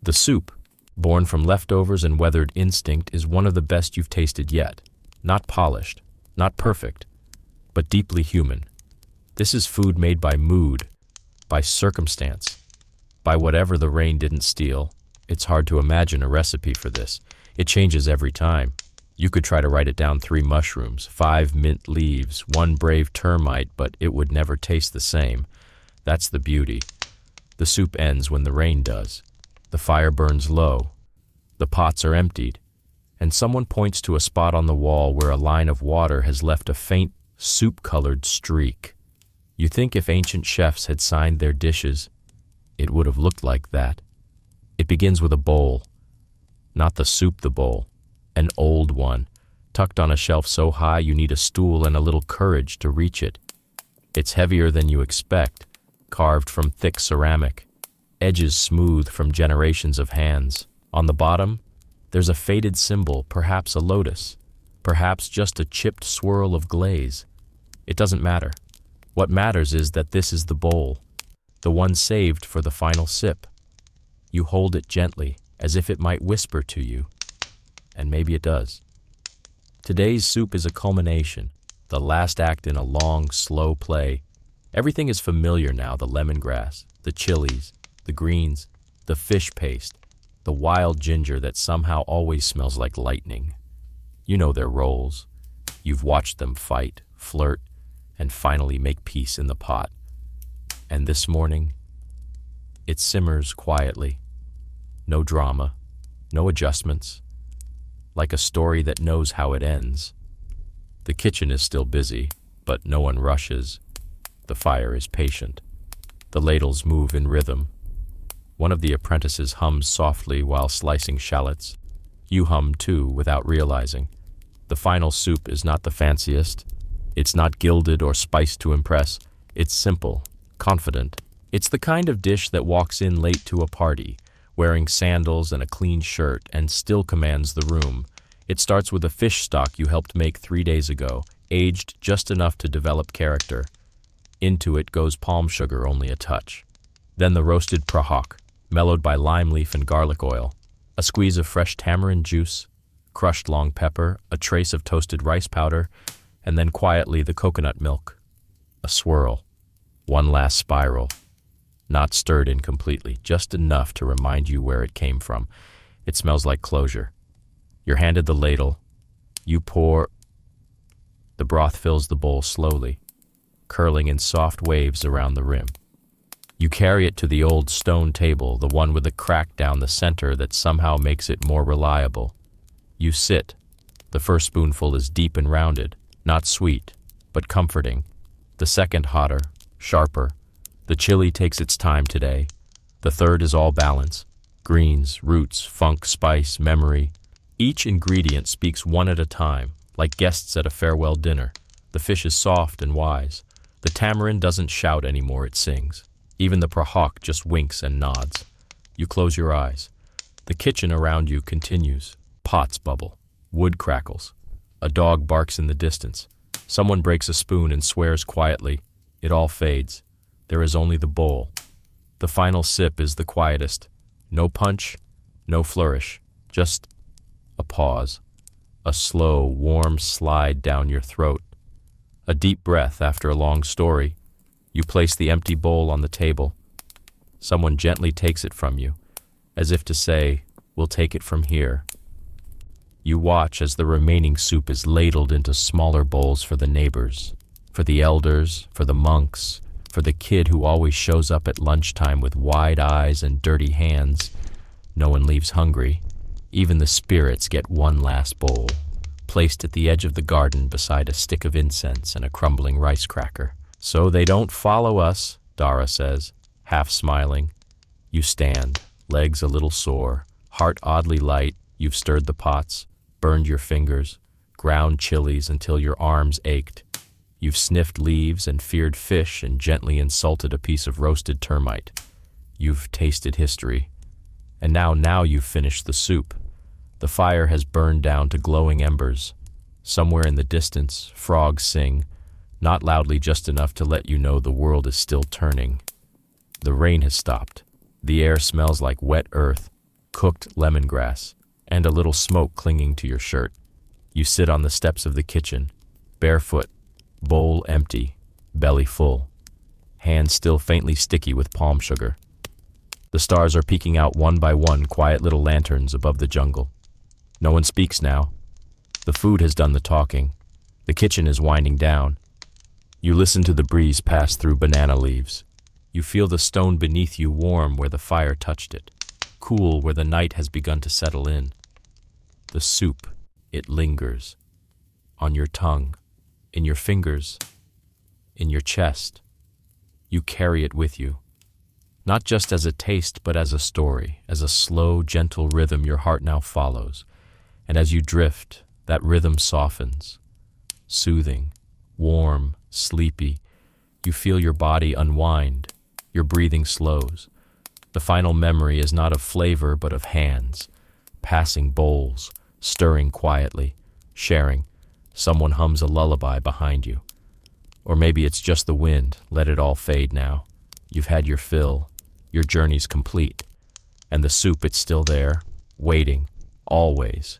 The soup, born from leftovers and weathered instinct, is one of the best you've tasted yet. Not polished, not perfect, but deeply human. This is food made by mood, by circumstance, by whatever the rain didn't steal. It's hard to imagine a recipe for this. It changes every time. You could try to write it down: 3 mushrooms, 5 mint leaves, 1 brave termite, but it would never taste the same. That's the beauty. The soup ends when the rain does. The fire burns low. The pots are emptied. And someone points to a spot on the wall where a line of water has left a faint, soup-colored streak. You think if ancient chefs had signed their dishes, it would have looked like that. It begins with a bowl. Not the soup, the bowl. An old one, tucked on a shelf so high you need a stool and a little courage to reach it. It's heavier than you expect, carved from thick ceramic, edges smooth from generations of hands. On the bottom, there's a faded symbol, perhaps a lotus, perhaps just a chipped swirl of glaze. It doesn't matter. What matters is that this is the bowl, the one saved for the final sip. You hold it gently, as if it might whisper to you, and maybe it does. Today's soup is a culmination, the last act in a long, slow play. Everything is familiar now: the lemongrass, the chilies, the greens, the fish paste, the wild ginger that somehow always smells like lightning. You know their roles. You've watched them fight, flirt, and finally make peace in the pot. And this morning, it simmers quietly. No drama, no adjustments, like a story that knows how it ends. The kitchen is still busy, but no one rushes. The fire is patient. The ladles move in rhythm. One of the apprentices hums softly while slicing shallots. You hum too, without realizing. The final soup is not the fanciest. It's not gilded or spiced to impress. It's simple, confident. It's the kind of dish that walks in late to a party, wearing sandals and a clean shirt, and still commands the room. It starts with a fish stock you helped make 3 days ago, aged just enough to develop character. Into it goes palm sugar, only a touch. Then the roasted prahok, mellowed by lime leaf and garlic oil, a squeeze of fresh tamarind juice, crushed long pepper, a trace of toasted rice powder, and then quietly the coconut milk. A swirl, one last spiral, not stirred in completely, just enough to remind you where it came from. It smells like closure. You're handed the ladle. You pour. The broth fills the bowl slowly, curling in soft waves around the rim. You carry it to the old stone table, the one with a crack down the center that somehow makes it more reliable. You sit. The first spoonful is deep and rounded, not sweet, but comforting. The second hotter, sharper. The chili takes its time today. The third is all balance. Greens, roots, funk, spice, memory. Each ingredient speaks one at a time, like guests at a farewell dinner. The fish is soft and wise. The tamarind doesn't shout anymore, it sings. Even the prahok just winks and nods. You close your eyes. The kitchen around you continues. Pots bubble. Wood crackles. A dog barks in the distance. Someone breaks a spoon and swears quietly. It all fades. There is only the bowl. The final sip is the quietest. No punch, no flourish. Just a pause. A slow, warm slide down your throat. A deep breath after a long story. You place the empty bowl on the table. Someone gently takes it from you, as if to say, "We'll take it from here." You watch as the remaining soup is ladled into smaller bowls for the neighbors, for the elders, for the monks, for the kid who always shows up at lunchtime with wide eyes and dirty hands. No one leaves hungry. Even the spirits get one last bowl, placed at the edge of the garden beside a stick of incense and a crumbling rice cracker. "So they don't follow us," Dara says, half smiling. You stand, legs a little sore, heart oddly light. You've stirred the pots, burned your fingers, ground chilies until your arms ached. You've sniffed leaves and feared fish and gently insulted a piece of roasted termite. You've tasted history. And now you've finished the soup. The fire has burned down to glowing embers. Somewhere in the distance, frogs sing, not loudly, just enough to let you know the world is still turning. The rain has stopped. The air smells like wet earth, cooked lemongrass, and a little smoke clinging to your shirt. You sit on the steps of the kitchen, barefoot, bowl empty, belly full, hands still faintly sticky with palm sugar. The stars are peeking out one by one, quiet little lanterns above the jungle. No one speaks now. The food has done the talking. The kitchen is winding down. You listen to the breeze pass through banana leaves. You feel the stone beneath you warm where the fire touched it, cool where the night has begun to settle in. The soup, it lingers. On your tongue, in your fingers, in your chest. You carry it with you. Not just as a taste, but as a story, as a slow, gentle rhythm your heart now follows. And as you drift, that rhythm softens. Soothing, warm, sleepy. You feel your body unwind. Your breathing slows. The final memory is not of flavor, but of hands. Passing bowls, stirring quietly, sharing. Someone hums a lullaby behind you. Or maybe it's just the wind. Let it all fade now. You've had your fill. Your journey's complete. And the soup, it's still there, waiting, always.